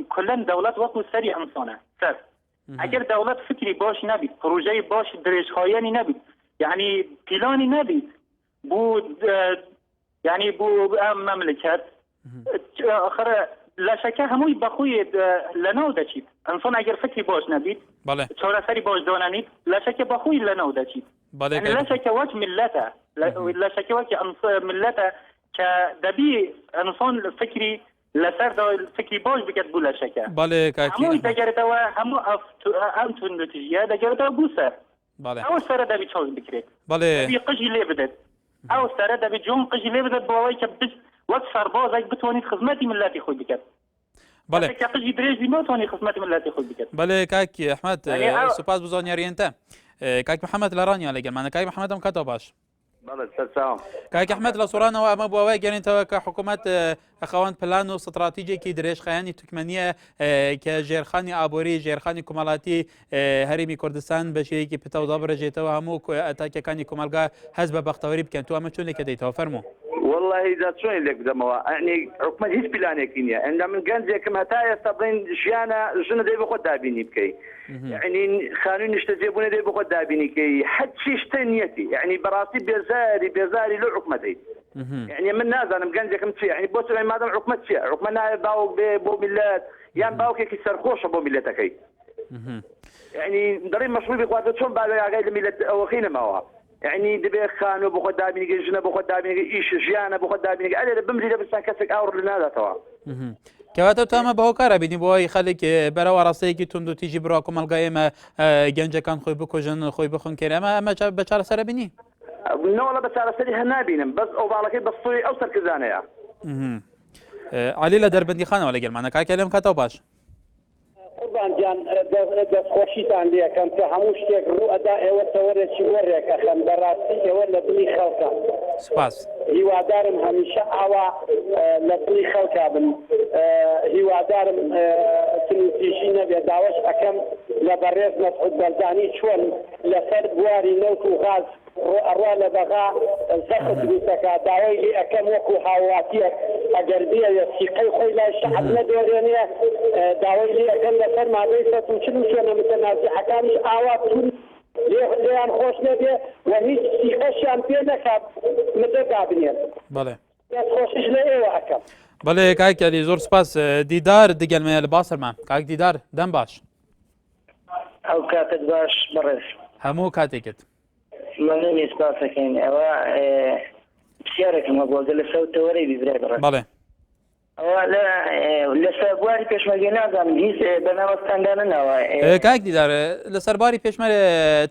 M: کلن دولت وقت سری انسانه سر اگر دولت فکری باش نبید پروژه باش درشخایانی نبید یعنی پیلانی نبید بود یعنی بو مملکت آخر لشکه هموی بخوی لناو دچید انسان اگر فکری باش نبید چاره سری باش داننید لشکه بخوی لناو دچید یعنی لشکه وجه ملته لشکه وجه ملته که دبی انسان فکری لسر دا فکری باش بکد بو لشکه هموی دگرده و همو امتون نتیجه دگرده بو سر او سر دبی چاوز بکرید دبی قجی لی بدد او سر دبی جون قجی لی بدد باوی که بس وقت سرباز اگه بتوانید خدمتی ملتی خود بکد
A: بله
M: که قجی درێژی ناتوانانی خدمتی ملتی خود بکد
A: بله کاک احمد سپاس بزانیاری انت کاک محمد لرانیا لگل من کاک محمد هم کتا باش
L: بله سلام
A: کاک احمد لسورانا و اما بواوی گرین تو که حکومت اخوان پلان و استراتیجی کی درێژ خیانی تکمنیه که جیرخانی آبوری جیرخانی کمالاتی هریمی کردستان بشی کی پتا و دابر جیتا و همو اتاک کانی کمالگا حزب بختوری بکن تو اما چون لک دیتا فرمو
L: والله اذا شلون لك بدموا يعني حكومه هيش بلانه كينيا عندما من جنزك متى يستبين جيانا شنو دي بخد دابيني بكي يعني خانون يشتجيبون دي بخد دابيني كي حد شي شتنيتي يعني براسي بيزاري له حكمتي يعني من ناس انا مجنزك متشي يعني بوت ما دام حكمتي حكمنا باو بو ملات يعني باو كي سرخوش بو ملتكي
N: يعني دري مشروع بقوات شون بعد غير الميلة أوخينا ما هو يعني دبي خانو بخد دابيني جنة بخد دابيني إيش جيانا بخد دابيني أنا بمري لبسان كسك أور لنا توا
A: کەواتە تامە بەهۆ کارە بینی بۆی خەڵک بەرەوە ڕاستەیەکی تونند و تیژی بڕوا کۆمەلگا ئێمە گەنجەکان خۆی بکۆژن خۆی بخۆن کێرە ئەمە بە چارەسەرە بینی
N: نۆڵە بە چارەسەری هەنابینم بەس ئەو باڵەکەی بەسووی ئەو سەرکردانەیە
A: عالی لە دەربەندی خانەوە لەگەڵمانە کاکە لێم کاتەوە باش
O: قوربانجان دەستخۆشیتان لێکەم کە هەموو شتێک ڕوو ئەدا ئێوە تەوەرێکی وەرێکە خەم بەڕاستی ئێوە لە دڵی خەڵکە
A: سپاس
O: هیوادارم هەمیشە ئاوا لە دڵی خەڵکا بن هیوادارم تنوتیژی نەبێ داواش ئەەکەم لە بەڕێز مەسعود بەردانی چۆن لەسەر بواری نەوت و غاز ئەڕوا لە بەغا زەخت دروستەکە داوای لێ ئەەکەم وەکو هاوڵاتیەک ئەگەر بێ سیقەی خۆی لای شەعب نەدۆرێنێ داوای لێ ئەەکەم لەسەر مادەی 140 چۆنە متەنازعەکانیش ئاوا تون لێیان خۆش نەبێ و هیچ سیقەشیان پێ نەکات مدە دابنێن
A: بەڵێ
O: دەستخۆشیش لە ئێوە ئەەکەم
A: بەڵێ کاکەلی زۆر سپاس دیدار دگەلمەیە لە باسەرمان کاک دیدار دەم باش
P: ئەو کاتت باش بەڕێز
A: هەموو کاتێکت
P: مەمنونی سپاسەکەین ئەوە پرسیارێکم بۆ لە سەوتەوەرەی بیبرای بڕێ
A: بەڵێ
P: ئەوە لە سەربواری پێشمەرگە نازانم هیچ بەناوەستاندا نەناوە
A: کاک دیدار لە سەرباری پێشمەرە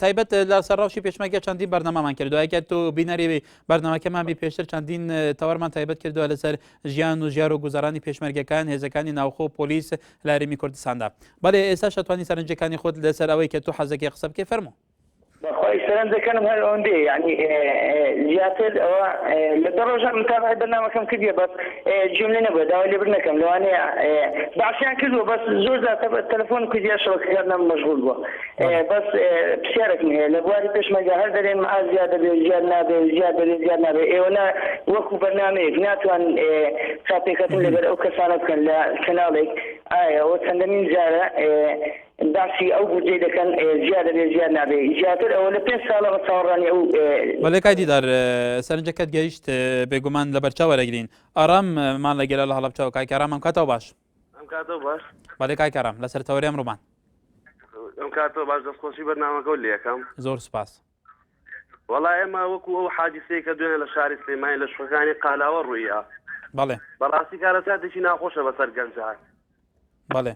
A: تایبەت لە سەرڕاوشی پێشمەرگە چەندین بەرنامەمان کردووە ئەگەر تۆ بینەری بەرنامەکەمان بی پێشتر چەندین تەوەرمان تایبەت کردووە لەسەر ژیان و ژیار و گوزارانی پێشمەرگەکان هێزەکانی ناوخۆ پۆلیس لە هەرێمی کوردستاندا بەڵێ ئێستا شەتوانی سەرنجەکانی خۆت لەسەر ئەوەی کە تۆ حەزەکەی قسە بکەی فەرموو
P: بەخۆی سەرنجەکانم هەر ئەوەندێ یعنی زیاتر ئەوە لە دەڕۆژان متابعەت بەرنامەکەم کردیە بەس جملە نەبووە داوای لێبر نەکەم لەوانەیە باشیان کردووە بەس زۆر زیاتر تەلەفۆن کردیا شەبەکەکانم مەشغوڵ بووە بەس پرسیارێکم هەیە لە بواری پێشمەرگە هەر دەرێن ئاز زیاد دەبێ زیاد نابێ زیاد دەبێ زیاد نابێ ئێوە وەکو بەرنامەیەک ناتوان چاپێکەکەتن لەبەر ئەو کەسانە بکەن لە کەناڵێک ئایا ئەوە چەندەمین جارە باسی ئەو بودجەی دەکەن زیاد دەبێ زیاد نابێ زیاتر ئەوە لە 5 ساڵە بە چاوەڕانی ئەو
A: بەڵێ کای دیدار سەرنجەکەت گەیشت بێگومان لە بەرچاو وەرەگرین ئاراممان لەگەڵە لە هەڵەبچاو کاک ئارام ئەم کاتەوە باش
Q: ئەم کاتەوە باش
A: بەڵێ کاک ئارام لەسەر تەوەری ئەمڕۆمان
Q: ئەم کاتەوە باش دەستخۆشی بەرنامەکە لێ یەکەم
A: زۆر سپاس
Q: وەڵای ئێمە وەکو ئەو حادیسەیە کە دوێنێ لە شاری سلێمانی لە شوەکانی قالاوە ڕوویە
A: بەڵێ
Q: بەڕاستی کارەساتێکی ناخۆشە بەسەر گەنجان
A: بەڵێ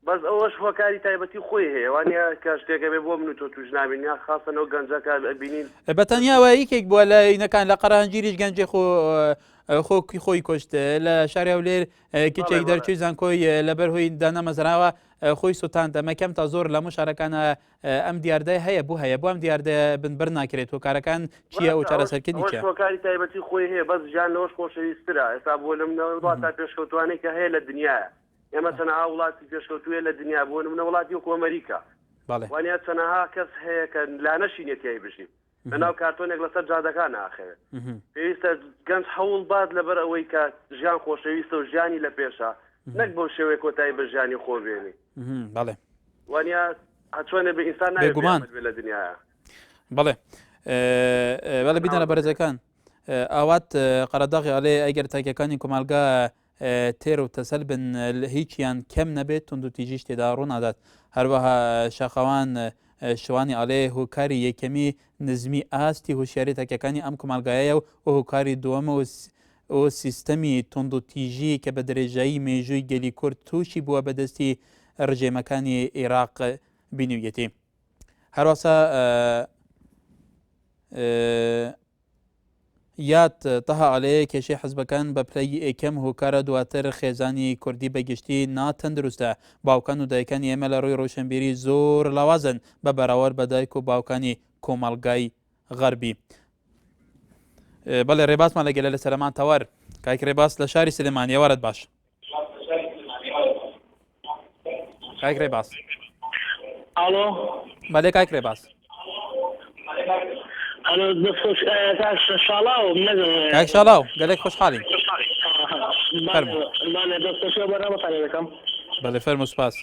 Q: بەس ئەوەش هۆکاری تایبەتی خۆی هەیە وانە کە شتێکە بێ بۆ من و تۆ توش نابین یا خاستنەوە گەنجەکە بینین
A: بەتەنیاوە یەکێک بووە لە ئینەکان لە قەرهەنگیریش گەنجی خۆکی خۆی کۆشت لە شاری هەولێر کچێک دەرچووی زانکۆی لەبەر هۆی دانەمەزراوە خۆی سوتاندە مەکەم تا زۆر لە شارەکانە ئەم دیاردە هەیە بۆ بۆ ئەم دیاردە بنبەر ناکرێت هۆکارەکان چییە و چارەسەرکردنی چیە
Q: هۆکاری تایبەتی خۆی هەیە بەس ژیان لەوەش خۆشەویسترە ئێستا بۆ لەمنەوە تا پێشکەوتوانەی کە هەیە لە دنیاە ئێمە چەنەها وڵاتی پێشکەوتووە لە دنیا بۆ منە وڵاتی وەکو ئەمریکا وانە چەنەها کەس هەیە کە لا نەشینێتی بژین لەناو کارتۆنێک لەسەر جادەکان ناخەوێت پێویستە گەنج هەوڵ باد لەبەر ئەوەی کە ژیان خۆشەویستە و ژیانی لە پێشە نەک بۆ شێوەیە کۆتایی بە ژیانی خۆ بێنی
A: بەڵێ
Q: وانە هەچۆنێ بە ئینسان نابێت لە دنیاە
A: بەڵێ بەڵێ بینەرە بەرزەکان ئاوات قەرەداغی ئەڵێ ئەگەر تاکەکانی کۆمەلگا تێر و تەسەل بن هیچیان کەم نەبێت تونند و تیژیش تێدا ڕوونادات هەروەها شاخەوان شوانی ئەڵێ هۆکاری یەکەمی نزمی ئاستی هوشیاری تاکەکانی ئەم کۆمەلگایە و هۆکاری دووەمە و سیستەمی تونند و تیژی کە بە درێژایی مێژووی گەلی کورد تووشی بووە بەدەستی ڕژێمەکانی عێراق بینیویەتی هەروەسا یاد تەها ئەڵەیە کێشەی حەزبەکان بە پلەی ئێکەم هۆکارە دواتر خێزانی کوردی بەگشتی ناتەندروستە باوکان و دایکانی ئێمە لە ڕووی ڕۆشنبیری زۆر لاوازن بە بەراورد بە دایک و باوکانی کۆمەڵگای غەربی بەڵێ ڕێباسمان لەگەلە لە سەرمان تەوەر کاک ڕێباس لە شاری سلێمانیە وەرت باش کاک ڕێباس
P: ئالۆ
A: بەڵێ کاک ڕێباس کاک شاڵاو گەلێک خۆشحاڵین بەڵێ فەرموو سوپاس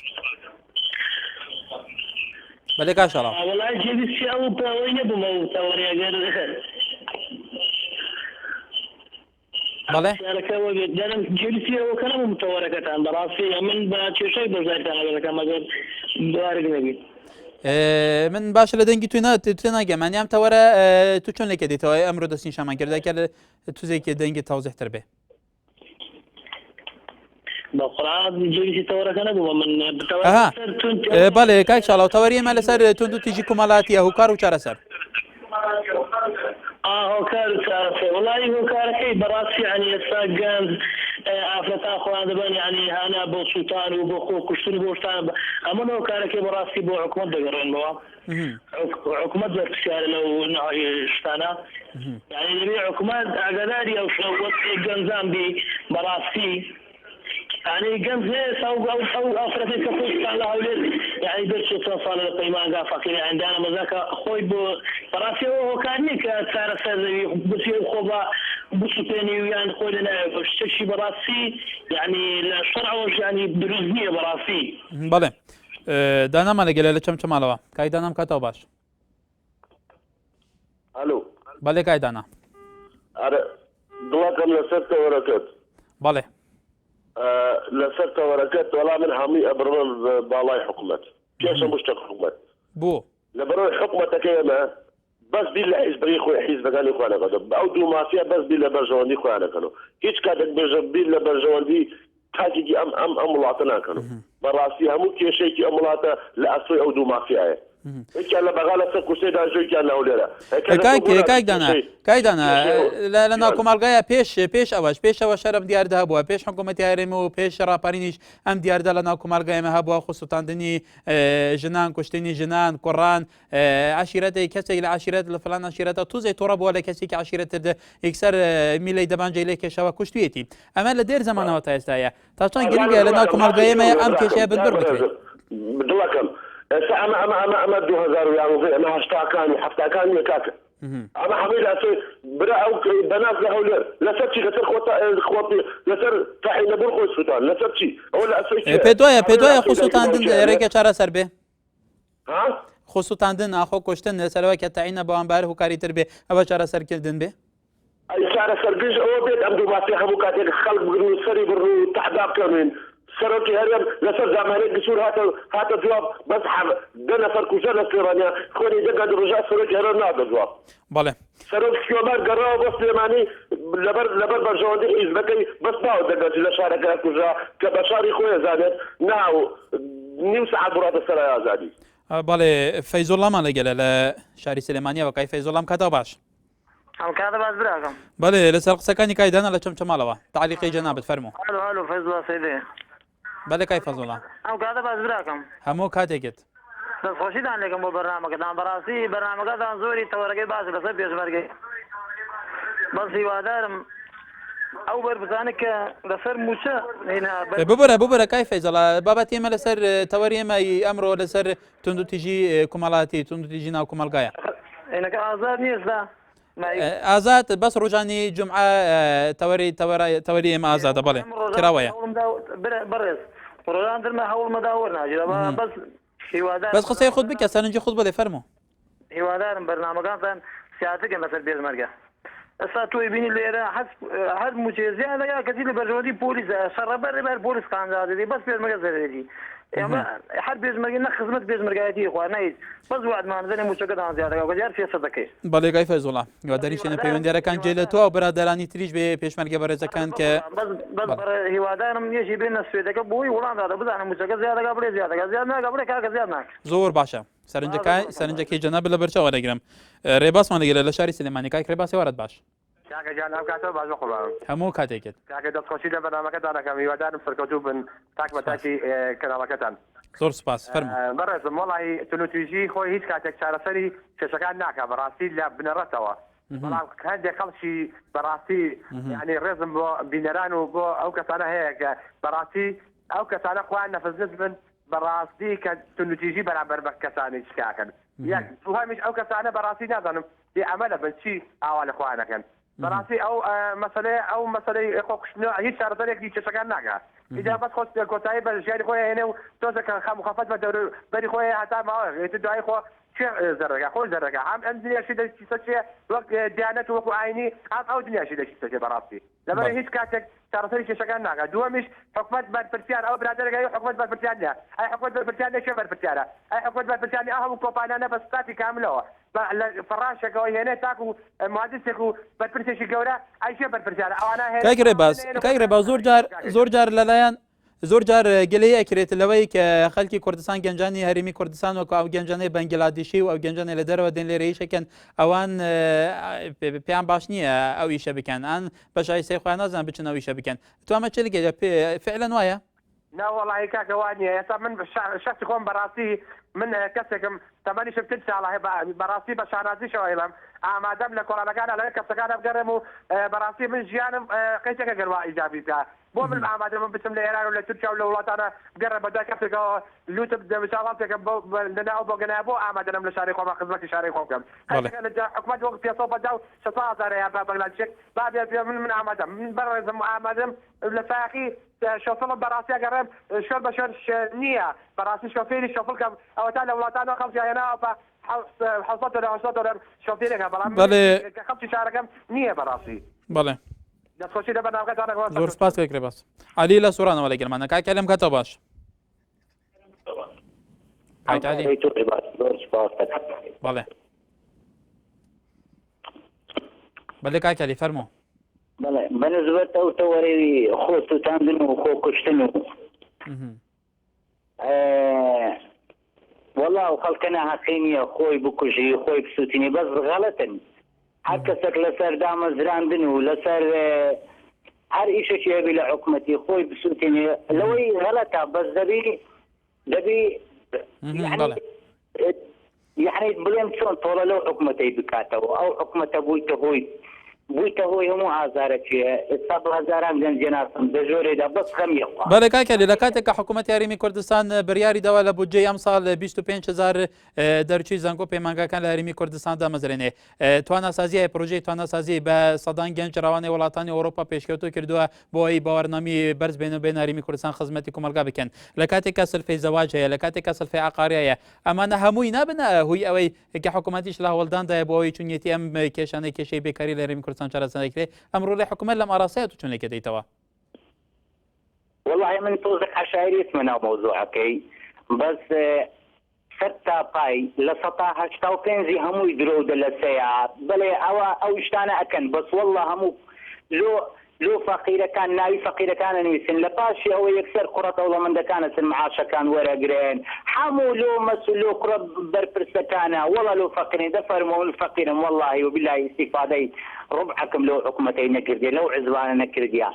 A: بەڵێ کاک شاڵاو بەڵێ
R: دەرم جلیسیەوە کەم متەوەرەکەتان بەڕاستی من بە کێشەی بەزایتان ئەگەرەکەم ئەگەر دوارێک نەبێت
A: من باشە لە دەنگی توی ناگەمانیام تەوەرە تو چۆن لێکە دیتەوە ئەمڕۆ دەستنی شامانکردەکە لە توزێکی دەنگی تاوزێتر بێ
R: بەقڕات جلیسی تەوەرەکە نەبووە من
A: بەڵێ کاک شاڵاو تەوەری ئێمە لەسەر تونند و تیژی کومەڵاتی هەوکار و چارەسەر
R: هۆکار و چارەسەر وڵی هۆکارەکەی بەڕاستی ینی ئێستا گەنج ئافرەتا خۆیان دەبن ینی هانا بۆ سووتان و بۆ خۆ کوشتن بۆشتان ئەمە هۆکارەکەی بەڕاستی بۆ حکوومەت دەگەڕێنەوە حکوومەت بەرپرسیارە لەو شتانە یعنی دەبێ حکوومەت ئاگاداری ئەو گەنجان بی بەڕاستی يعني جنب ليس او افراد كفوز على هولد يعني بس توصل للقيمان فقير عندنا مذاك خوي براسي هو كان لك صار سري بس يخوبا بس ثاني يعني خوي لنا شيء براسي يعني الشرع يعني برزنيه براسي
A: بله دانا ما لقى له كم مالوا كاي دانا كاتو باش
S: الو
A: بله كاي دانا
S: دڵەکەم لەسەر تەوەرەکەت
A: بەڵێ
S: لەسەر تەوەرەکەت وەڵام من هەمووی ئەبرمە باڵای حکوومەت پێشە مشتە حکوومەت
A: بۆ
S: لەبەرەوەی حکوومەتەکە ئێمە بەس بیر لە حیزبەکەی خۆی حیزبەکانی خۆیانەکەن ئەو دوو مافیا بەس بیر لە بەرژەوەندی خۆیانەکەنەوە هیچ کاتێک بیر لە بەرژەوەندی تاکێکی ئەم وڵاتە ناکەن بەڕاستی هەموو کێشەیەکی ئەم وڵاتە لە ئەسوی ئەو دوو مافیایە هیچیان لە بەغا لەسەر کورسەیدا ژۆیان ناولێرە
A: کایدانا لە ناو کۆمەڵگایە پێشەوە شەرم دیاردا هەبووە پێش حکوومەتی هەرێمی و پێش ڕاپەرینیش ئەم دیاردا لە ناو کۆمەڵگایمە هەبووە خوسوتاندنی ژنان کوشتنی ژنان کوڕان عشیرەتی کەسێک لە عشیرەت لە فلان عشیرەتە توزێ تۆڕە بووە لە کەسێکی عشیرەتتر یەکسەر میلەی دەبانجێ لێ کێشەوە کوشتویەتی ئەمە لە دێر زەمانەوە تا ئێستاە تا چەند گرنگە لە ناو کۆمەڵگایمە ئەم کێشەیە بندڕ بکرێت
S: دڵەکەم ئێستا ئەمە 2011 ئەمە هەشتاکان و هەفتاکان کاکە ئەمە هەمووی لەسەر برا ئەو بەناس لە هەولێر لەسەر چی لەسەر خۆ لەسەر تاحینەبوون خۆی سووتان لەسەر چی ئەوە لە ئەسەر
A: پێ دوایە خوسوتاندن ڕێگە چارەسەر بێ خوسوتاندن ئاخۆ کوشتن لەسەرەوە کە تاعینە بەوانبار هوکاری تر بێ ئەوە چارەسەرکردن بێ
S: ئەی چارەسەرگژ ئەوە بێت ئەم دوو مافیا هەموو کاتێک خەڵک بگرن و سەری بڕن و تەعداب بکەن سەرۆکی هەرێم لەسەر زامانێک گسوور هاتە جواب بەس دە نەفەر کوژە لە سلێمانیا خۆنی دەگات ڕۆژا سەرۆکی هەرێم نادە جواب
A: بەڵێ
S: سەرۆکی کۆمار گەڕاوە بۆ سلێمانی لەبەر بەرژەوەندی حیزبەکەی بەس باو دەگات لە شارەکە کوژا کە بە شاری خۆی ئەزانێت ناو نیو سەعات بڕاتە سەرای ئازادی
A: بەڵێ فەیزۆڵڵامان لەگەلە لە شاری سلێمانیەوە کای فەیزۆڵڵام کاتەوە باش
T: ئەمکاتە باش براکەم
A: بەڵێ لەسەر قسەکانی کایدانا لە چەمچەماڵەوە تعلیقی جەنابەت فەرموو
T: هەلو فەیزۆڵڵا سەیدێ
A: بەڵێ کای فەزۆڵڵا
T: ئەم کاتە باش براکەم
A: هەموو کاتێکت
T: دەستخۆشیدان لێکم بۆ بەرنامەکەتان بەڕاستی بەرنامەکەتان زۆری تەوەرەکەی باشە لەسەر پێشمەرگەی بەس هیوادارم ئەو بەرپرسانە کە لەسەر موچە
A: ببرە کای فەیزۆڵڵا بابەت ئێمە لەسەر تەوەری ئێمە ئەمڕۆ لەسەر تونند و تیژی کومەڵاتی تونند و تیژی ناو کومەڵگایە
T: ئێنەکە ئازاد نییەستا
A: ئازاد بەس ڕۆژانی جمعە تەوەری ئێمە ئازادە بەڵێ کراوەیە
T: بەڕێز ڕۆژان درمە هەوڵمەدا وەرناژێت بەس هیوادار
A: بەس قسەی خۆت بکە سەرنجی خۆت بڵێ فەرموو
T: هیوادارم بەرنامەکانتان سیاتەکەن لەسەر پێشمەرگە ئێستا تۆی بینی لێرە هەر موچێزیان لەگا کەسی لە بەرژەوەندی پۆلیس سەرڕەبەر پۆلیس قاندادێتی بەس پێشمەرگە زەرێتی ئێمە هەر پێشمەرگی نە خزمەت پێشمەرگایەتی خوا نەیت بەس وعدمانزانێ موچەکەتان زیادەکە بەجار فێسە دەکەی
A: بەڵێ کای فەیزۆڵڵا هیواداری شوێنە پەیوەندیارەکان جێ لە تۆ برادەرانی تریش بێ پێشمەرگە بەڕێزەکان کە
T: هیوادارم یەشی بێنە سوێدەکە بۆی وڵاندادا بزانم موچەکە زیادەکە بڵێ زیادەکە زیاد ناکە بڵێ کاکە زیاد ناکە
A: زۆر باشە سەرنجەکەی جەناب لە بەرچەوە دەگرم ڕێباسمان لەگەلە لە شاری سلێمانی کاک ڕێباسی وەرت باش
U: کاکە جان ئەم کاتەوە باش بخۆڵام
A: هەموو کاتێکت
U: کاکە دەستخۆشی لە بەرنامەکەتان دەکەم هیوادارم سەرکەوتوو بن تاک بە تاکی کەناڵەکەتان
A: زۆر سپاس فەرموو
U: بەڕێزم وەڵی تونوتیژی خۆی هیچ کاتێک چارەسەری کێشەکان ناکە بەڕاستی لە بنەڕەتەوە بەڵام هەندێک خەڵکی بەڕاستی ینی ڕێزم بۆ بینەران و بۆ ئەو کەسانە هەیە کە بەڕاستی ئەو کەسانە خۆیان نەفەزنت بن بەڕاستی کە تونوتیژی بەرامبەر بە کەسانی چکاکەن یەک دوهەمیش ئەو کەسانە بەڕاستی نازانم بێ ئەمەلە بن چی ئاوا لە خۆیانەکەن بەڕاستی ئەو مەسەلەی خۆکوشتنەوە هیچ چارەسەرێکی کێشەکان ناکات اینجا بەس خۆ کۆتایی بە ژیانی خۆی هێنێ و تۆزەکە خەموخەفەت بە دەوری خۆی هەتا ماوە دوای خۆ زرقاء خۆ زەرەکە هەم ئەم دنیاشی دەستی سەچێ وەک دیانەت وەکو ئاینی هەم ئەو دنیاشی دەستی سەچێ بەڕاستی لەبەر هیچ کاتێک چارەسەری کێشەکان ناکات دووەمیش حکومەت بەرپرسیار ئەو برادەرەکەی حکومەت بەرپرسیار نییە ئەی حکومەت بەرپرسیار نێ چێ بەرپرسیارە ئەی حکومەت بەرپرسیار نیە هەموو کۆمپانیانە بە ستاتی کاملەوە لە فڕاشێکەوە هێنێ تاکو و مهندسێک و بەرپرسێکی گەورە ئەی چێ بەرپرسیارە ئەوانە
A: کاک ڕێباز زۆر جار لەلایەن زۆر جار گلەی ئەکرێت لەوەی کە خەڵکی کوردستان گەنجانی هەرێمی کوردستان وەکو ئەو گەنجانەی بەنگلادیشی و ئەو گەنجانە لە دەرەوە دێن لێرە ئیشەکەن ئەوان پێیان باش نییە ئەو ئیشە بکەن ئەن بەشای سێخوایان نازان بچن ئەو ئیشە بکەن توامە چ لەگە فعلەن وایە
U: ناوەڵی کاکەوان نیە ئێستا من شخصی خۆم بەڕاستی من کەسێکم تەمەنی شتت ساڵە بەڕاستی بە شانازیشەوە ئێڵم ئامادەم لە کۆڵانەکانە لە کەسەکانە بگەڕێم و بەڕاستی من ژیانم قەیسێکە گەروا ئیجابیکە بۆ من ئامادە من بچم لە ئێران و لە تورکیا و لە وڵاتانە بگەڕێ بەدا کەسێکەوە لوتم دەمشاڵاتێکم لەناو بۆ گەنایە بۆ ئامادەم لە شاری خۆمە خزمەتی شاری خۆم بکەم حکومەت وەک 500 بەدا و 600,000 یا بەنگلادێشێک بابێ پێ من ئامادەم من بەڕێزم ئامادەم لە ساقی شۆفڵم بەڕاستی گەڕێم شۆر بە شۆر نییە بەڕاستی شۆفێری شۆفڵ کەم ئەوە تا لە وڵاتانەوە خەڵکیانەوە بە شۆفێرێکە بەڵام خەڵکی شارەکەم نییە بەڕاستی
A: بەڵێ
U: دەستخۆشی لە بەناوەکەتانەوە
A: زۆر سپاس کاک ڕێباز علی لە سوورانەوە لە گەرمانە کاکە لەم کاتەوە باش بەڵێ بەڵێ کاک علی فەرموو
C: بەڵێ بەنسبەت ئەو تەوەرەی خۆ سووتاندن و خۆ کوشتن و والله خەڵکەنە حەقی نییە خۆی بکوژی خۆی بسووتنی بەس غەڵەتن هەر کەسێک لەسەر دامەزراندن و لەسەر هەر ئیشێکی هەبی لە حکومەتی خۆی بسووتنی لەوەی غەڵەتە بەس دەبی یعنی بڵێم چۆن تۆڵە لەو حکومەتەی بکاتەوە ئەو حکومەتە بوویتە هۆی هەموو ئازارەکیە ئێستا هەزاران گەنجێناسم دەژۆرێدا بەس خەمی خوا
A: بەڵێ کاکە لە کاتێککە حکوومەتی هەرێمی کوردستان بڕیاری داوا لە بودجەی ئەم ساڵ 25,000 دەرچووی زەنگۆ پەیمانگاکان لە هەرێمی کوردستان دامەزرێنێ توانەسازیای پرۆژەی توانەسازی بە سەدان گەنج ڕەوانەی وڵاتانی ئەوروپا پێشکەوتو کردووە بۆ ئەوی باوەڕنامی بەرز بێنە بین هەرێمی کوردستان خزمەتی کۆمەلگا بکەن لە کاتێککە سلفەی زەواج هەیە لە کاتێککە سلفەی عقاریایە ئەمانە هەمووی نابنە هوی ئەوەی کە حکوومەتیش لە هەوڵداندایە بۆ ئەوی چونیەتی ئەم کێشانەی کێشەی بێکاری لە هەرێمی کوردستان چارەسەرکرێ ئەمڕۆ لە حکوومەت لەم ئاراسەیە تو چۆن لێکە دەیتەوە
C: والله من تۆزێک عشاعری اسمە ناو مەوزوعەکەی بەس سەد تا پای لە 185 هەمووی درۆدە لە سەیە بەڵێ ئەو شتانە ئەکەن بەس والله هەموو لۆ فەقیرەکان ناوی فەقیرەکانە نووسن لە پاشی ئەوە یەکسەر کوڕە دەوڵەمەندەکانەچن معاشەکان وەرەگرن هەموو لۆ مەسول لۆ کوڕە بەرپرسەکانە وەڵا لۆ فەقیرێ دەفەرمەون فەقیرم والله وبالله استیفادەی ڕبعەکەم لەو حکوومەتەی نەکردێ لەو عزوانە نەکردیا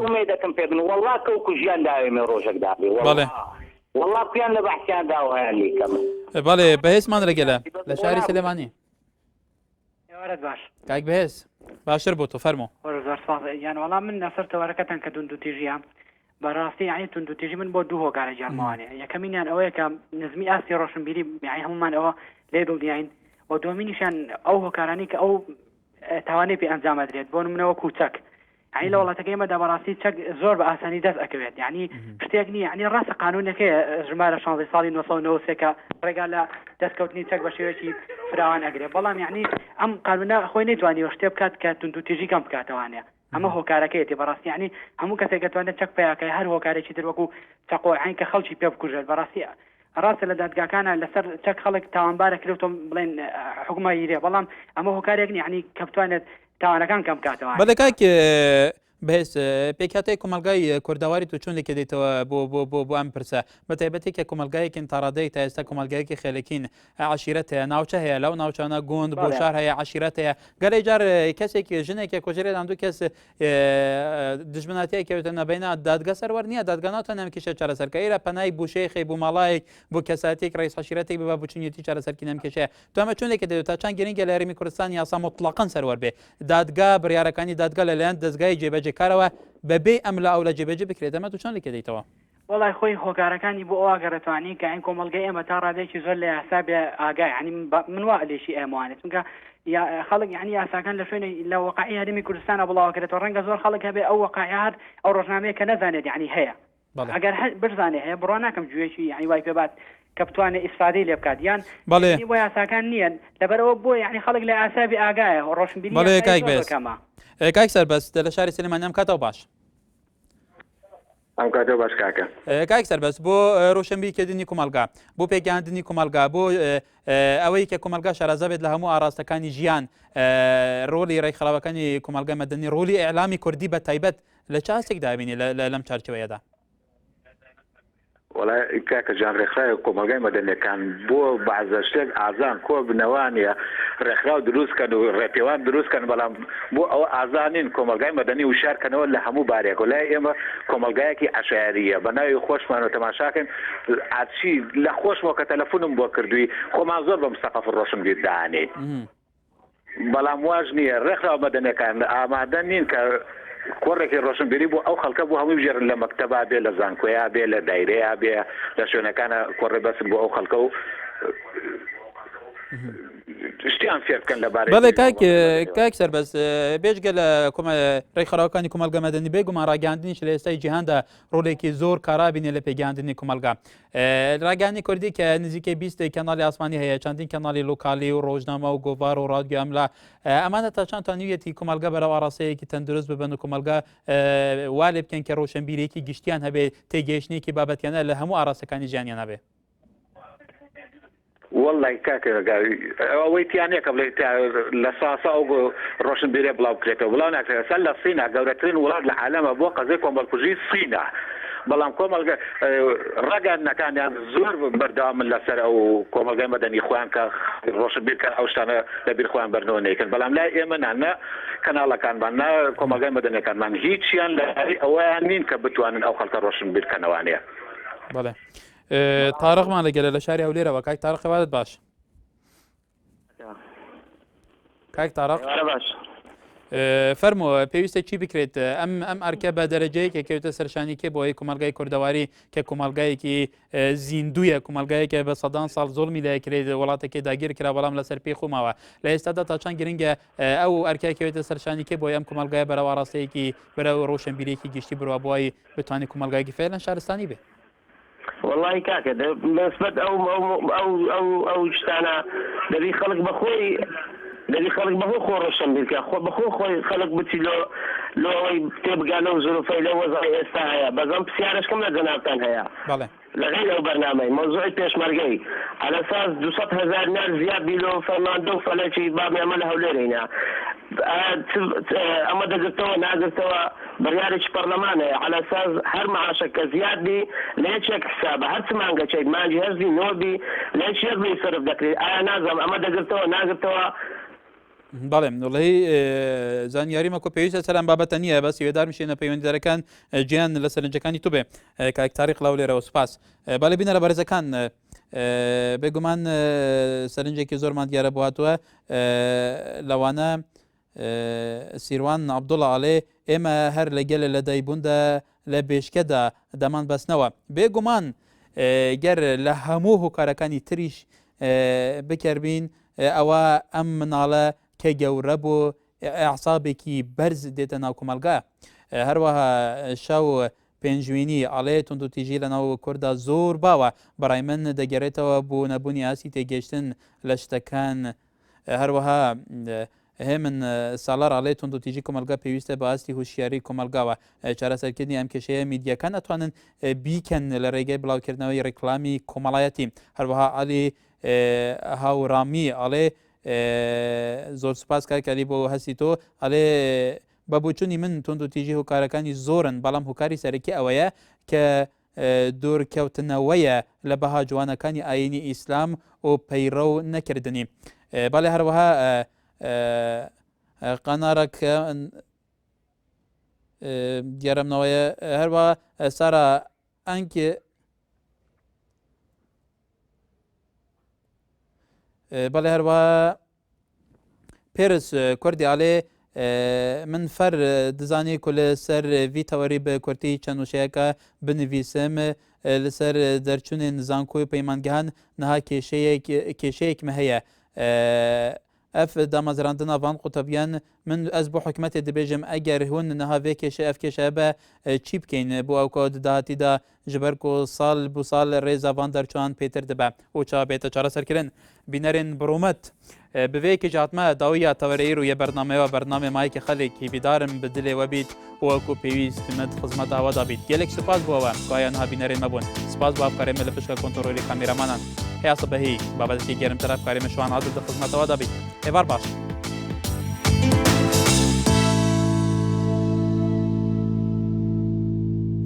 C: ئومێدەکەم پێ بن والله کەوکو ژیان داوێمێ ڕۆژێکدا بێ والله کویان لە بەحسیان داوە هەیە لیکەم
A: بەڵێ بەهێزمان ڕێگەلە لە شاری سلێمانی
V: باش
A: کاک بەهێز باشتر بۆ تۆ فەرموو
V: یان وەڵام من لەسەر تەوەرەکەتان کە توندوتیژیان بەڕاستی یعنی توندوتیژی من بۆ دوو هۆکارە جارمەوانێ یەکەمینیان ئەوەیە کە نزمی ئاستی ڕۆشنبیری یعنی هەمومان ئەوە لێ دڵنیاین و دومینیشان ئەو هۆکارانی کە ئەو تاوانەی پێ ئەنجامەدرێت بۆ نمونەوە کوچەک یعنی لە وڵاتەکەی ئێمەدا بەڕاستی چەک زۆر بە ئاسانی دەست ئەکەوێت یعنی شتێک نیە یعنی ڕاستە قانونەکەی ژمارە 16 ساڵی 1993 کە ڕێگا لە دەستکەوتنی چەک بە شێوەیەکی فراوان ئەگرێت بەڵام یعنی ئەم قانونە خۆی نەیتوانیوە شتێ بکات کە توندوتیژی کەم بکاتەوانێ ئەمە هۆکارەکەیەتی بەڕاستی یعنی هەموو کەسێک دەتوانێت چەک پیاکەی هەر هۆکارێکی تر وەکو چەقۆعین کە خەڵکی پێ بکوژێت بەڕاستی ڕاستە لە دادگاکانە لەسەر چەک خەڵک تاوانبارە کردوتم بڵێن حکومە هیرێ بەڵام ئەمە هۆکارێک یعنی کە بتوانێت تاوانەکان کەم بکاتەوە
A: بەڵێ کاک بەهێز پێکاتەی کۆمەلگای کورداواری تو چۆن لێکە دێتەوە بۆ ئەم پرسە بە تایبەتی کە کۆمەلگایەکین تاڕادەی تا ئێستا کۆمەلگایەکی خێلەکین عشیرەت هەیە ناوچە هەیە لەو ناوچانە گوند بۆ شار هەیە عشیرەت هەیە گەلێ جار کەسێکی ژنێکی کۆژێرێت هەندوو کەس دژمناتیای کەوتە نەبینە دادگا سەروەر نییە دادگا ناتوانێت ئەم کێشە چارەسەرکە ئێرە پەنای بوشەیەخی بۆ ماڵایەک بۆ کەساتێک ڕئیس عشیرەتێک ببە بچنیەتی چارەسەرکی ئەم کێشەیە تو ئەمە چۆن لێکە دێت تا چەند گرنگە لە هەرێمی کوردستان یاسا مطلقاً سەروەر بێ دادگا بڕیارەکانی دادگا لەلایەن دەستگای جێبەجێکارەوە بەبێ ئەم لە ئەو لە جێبەجێ بکرێت ئەمە تو چۆن لێکە دەیتەوە
V: وڵای خۆی هۆکارەکانی بۆ ئاگەڕێتوانی کە ئەین کۆمەلگای ئێمە تا ڕادێکی زۆر لە یاسابێ ئاگای عنی من وا لێشی ئێموانێت چونکە خەڵک یعنی یاساکان لە شوێنە لە وەقعی هەرێمی کوردستانە بڵاوکرێتەوە ڕەنگە زۆر خەڵک هەبێ ئەو وەقعی هەر ئەو ڕۆژنامەیە کە نەزانێت یعنی هەیە ئەگەر بزانێ هەیە بڕوا ناکەم گوێشی یعنی وای پێ بات کە بتوانێت ئیسفادەی لێ بکات یان
A: بەڵێ
V: بۆ یاساکان نییە لەبەرەوە بۆ یعنی خەڵک لە ئاسابی ئاگایە ڕۆشنبیری
A: بەڵێ کاک بێست کاک سەربەست لە شاری سلێمانیام کاتەوە باش
D: ئەم کاتەوە باش کاکە
A: کاک سەربەست بۆ ڕۆشنبیکردنی کومەلگا بۆ پێگەاندنی کومەلگا بۆ ئەوەی کە کومەلگا شارەزا بێت لە هەموو ئاراستەکانی ژیان ڕۆلی ڕێکخراوەکانی کومەلگای مەدەنی ڕۆلی ئیعلامی کوردی بە تایبەت لە چاسێکدا بینی لەم چارچەوەیەدا
D: وڵای کاکە جان ڕێکخراوی کۆمەلگای مەدەنیەکان بۆ بەعزە شتێک ئازان کۆ بنەوانە ڕێکخراو دروستکەن و ڕێپێوان دروستکەن بەڵام بۆ ئەوە ئازانین کۆمەلگای مەدەنی وشارکەنەوە لە هەموو بارێک و لای ئێمە کۆمەلگایەکی عەشایریە بە ناوی خۆشمان و تەماشاکەن ئاچی لە خۆشمەوە کە تەلەفۆنم بۆ کردووی خۆمان زۆر بە مستەقەف ڕۆشنبیر داهانێت بەڵام واژ نییە ڕێکخراو مەدەنیەکان ئامادە نین کە کۆڕێکی ڕۆشنبیری بۆ ئەو خەڵکە بۆ هەمووی بژێرن لە مەکتەبا بێ لە زانکۆیا بێ لە دایرەیە بێ لە شوێنەکانە کۆڕێ بەسن بۆ ئەو خەڵکە و شتیان فێر بکەن لەبارەی
A: بەڵێ کاک سەربەست بێژگە لە ڕێکخراوەکانی کومەلگا مەدەنی بێگومان ڕاگەاندنیش لە ئێستای جیهاندا ڕۆڵێکی زۆر کارابینێ لە پێگەاندنی کومەلگا ڕاگەاندنی کوردی کە نزیکەی 20 کەناڵی ئاسمانی هەیە چەندین کەناڵی لۆکالی و ڕۆژنامە و گۆڤار و ڕادیۆ ئەملا ئەمانە تا چەند تانویەتی کومەلگا بەرەو ئاڕاستەیەکی تەندروست ببن و کومەلگا وا لێ بکەن کە ڕۆشنبیرێکی گشتیان هەبێ تێگەیشتنێکی بابەتیانە لە هەموو ئاراستەکانی ژیانیان هەبێ
D: والله کاکە ئەوەی تیانەیە کە بڵێت لە ساسا ئەو ڕۆشنبیرێ بڵاو بکرێتەوە بڵاو ناکرێت سەر لە سینە گەورەترین وڵات لە عالەمە بۆ قەزەی کۆمەڵکوژی سینە بەڵام کۆمەلگا ڕاگەاندنەکانیان زۆر بەردەوامن لەسەر ئەو کۆمەلگای مەدەنی خۆیان کە ڕۆشنبیرکە ئەو شتانە لەبیر خۆیان بەرنەوە نەیەکەن بەڵام لای ئێمە نە کەناڵەکانمان نا کۆمەلگای مەدەنیەکانمان هیچیان لە ئەوەیان نین کە بتوانن ئەو خەڵکە ڕۆشنبیرکەنەوانەیە
A: بەڵێ تارقمان لەگەلە لە شاری هەولێرەوە کاک تارق خەواتت باش کاک تارق
D: باش
A: فەرمووە پێویستە چی بکرێت ئەم ئەرکە بە دەرەجەیەکە کەوتە سەرشانیکێ بۆ ئەوەی کومەلگای کوردەواری کە کومەلگایەکی زیندویە کومەلگایەکە بە سەدان ساڵ زۆڵمی لەکرێت وڵاتێکی داگیر کرا بەڵام لەسەر پێی خۆماوە لە ئێستادا تا چەند گرنگە ئەو ئەرکەکەوێتە سەرشانیکێ بۆ ئەم کومەلگای بەرەو ئاڕاستەیەکی بەرەو ڕۆشنبیرێکی گشتی بڕوا بۆی بتوانێت کومەلگایەکی فێر لە شارستانی بێ
R: والله كاكا بنسبة أو شتانا دبي خلق بخوي دبي خلق بخو خو روشنبير بخو خوي خلق بتي لو تبقى له ظروفي لو وضعي استاهيا بزم بسيارش كم لزنابتان هيا
A: بله
R: لغير برنامج موضوعي بيش مرقي على اساس 200,000 نار زياد بيلو فرناندو فلاشي باب يعملها وليرينا اما دقرتوا ناقرتوا بريارش برلمانه على اساس هر معاشك زياد بي ليش حسابه هر سمانقه شيء ما جهز لي نوبي ليش يقضي يصرف دكري نازم اما دقرتوا ناقرتوا
A: بەڵێ وڵی زانیاری مەکۆ پێویستە سەران بابەتە نییە بەس هێدار میشێنە پەیوەندیدارەکان گیان لە سەرنجەکانی تو بێ کاک تاریق لاو لێرەوە سپاس باڵێ بینە لە بەرزەکان بێگومان سەرنجێکی زۆرمان دیارە بۆ هاتووە لەوانە سیروان عەبدوڵڵا ئاڵێ ئێمە هەر لەگەلە لە دایبووندا لە بێشکەدا دەمان بەستنەوە بێگومان گەر لە هەموو هۆکارەکانی تریش بکەربین ئەوە ئەم مناڵە کە گەورە بۆ ئەعسابێکی بەرز دێتە ناو کۆمەلگا هەروەها شەو پێنجوینی ئاڵێ توندوتیژی لە ناو کووردا زۆر باوە بەڕای من دەگەڕێتەوە بۆ نەبوونی ئاسی تێگەشتن لە شتەکان هەروەها هێمن ساڵار ئاڵێ توندوتیژی کۆمەلگا پێویستە بە ئاستی هوشیاری کۆمەلگاوە چارەسەرکردنی ئەم کێشەیە میدیەکان ئەتوانن بیکەن لە ڕێگەی بڵاوکردنەوەی ڕێکلامی کۆمەڵایەتی هەروەها ئالی هاوڕامی ئاڵێ زۆر سوپاس کاکەلی بۆ هەستی تۆ ئەڵێ بە بچوونی من توندوتیژی هۆکارەکانی زۆرن بەڵام هۆکاری سەرەکی ئەوەیە کە دوورکەوتنەوەیە لە بەها جوانەکانی ئاینی ئیسلام و پەیڕە و نەکردنی بەڵێ هەروەها قەنارەکە دیارەمنەوەیە هەروە سارا ئەنکێ بەڵێ هەروە پێرس کوردی ئاڵێ من فەر دزانی کو لەسەر ڤیتەوەری بە کورتی چەند وشەیەکە بنویسم لەسەر دەرچوونێ نزانکۆی پەیمانگەهان نەها کێشەیەکمە هەیە ئەف دامەزراندنا ڤان قوتەبیان من ez بۆ حکومەتێ دەبێژم ئەگەر هون نەها vê کێشە ئەف کێشە بە چی بکەین بۆ ئەو کۆ داهاتیدا ji ber ku sal bû sal rêza van derçan pêtir dibe û ça bête çareserkirin bînerên biromet bi vê kêj hatme dawiya tewereyî û yê bernameya bername mayekê xelekî bîdarin bi dilê we bît û ku pêwîst med xizmeta we da bît gelek spas bû we ku aya niha bînerên me bûn spas bu afkarê me li pişka kontrolê kameramanan heya sibehî babetî gerim teref karê me şu an hadir di xizmeta we da bît êvar baş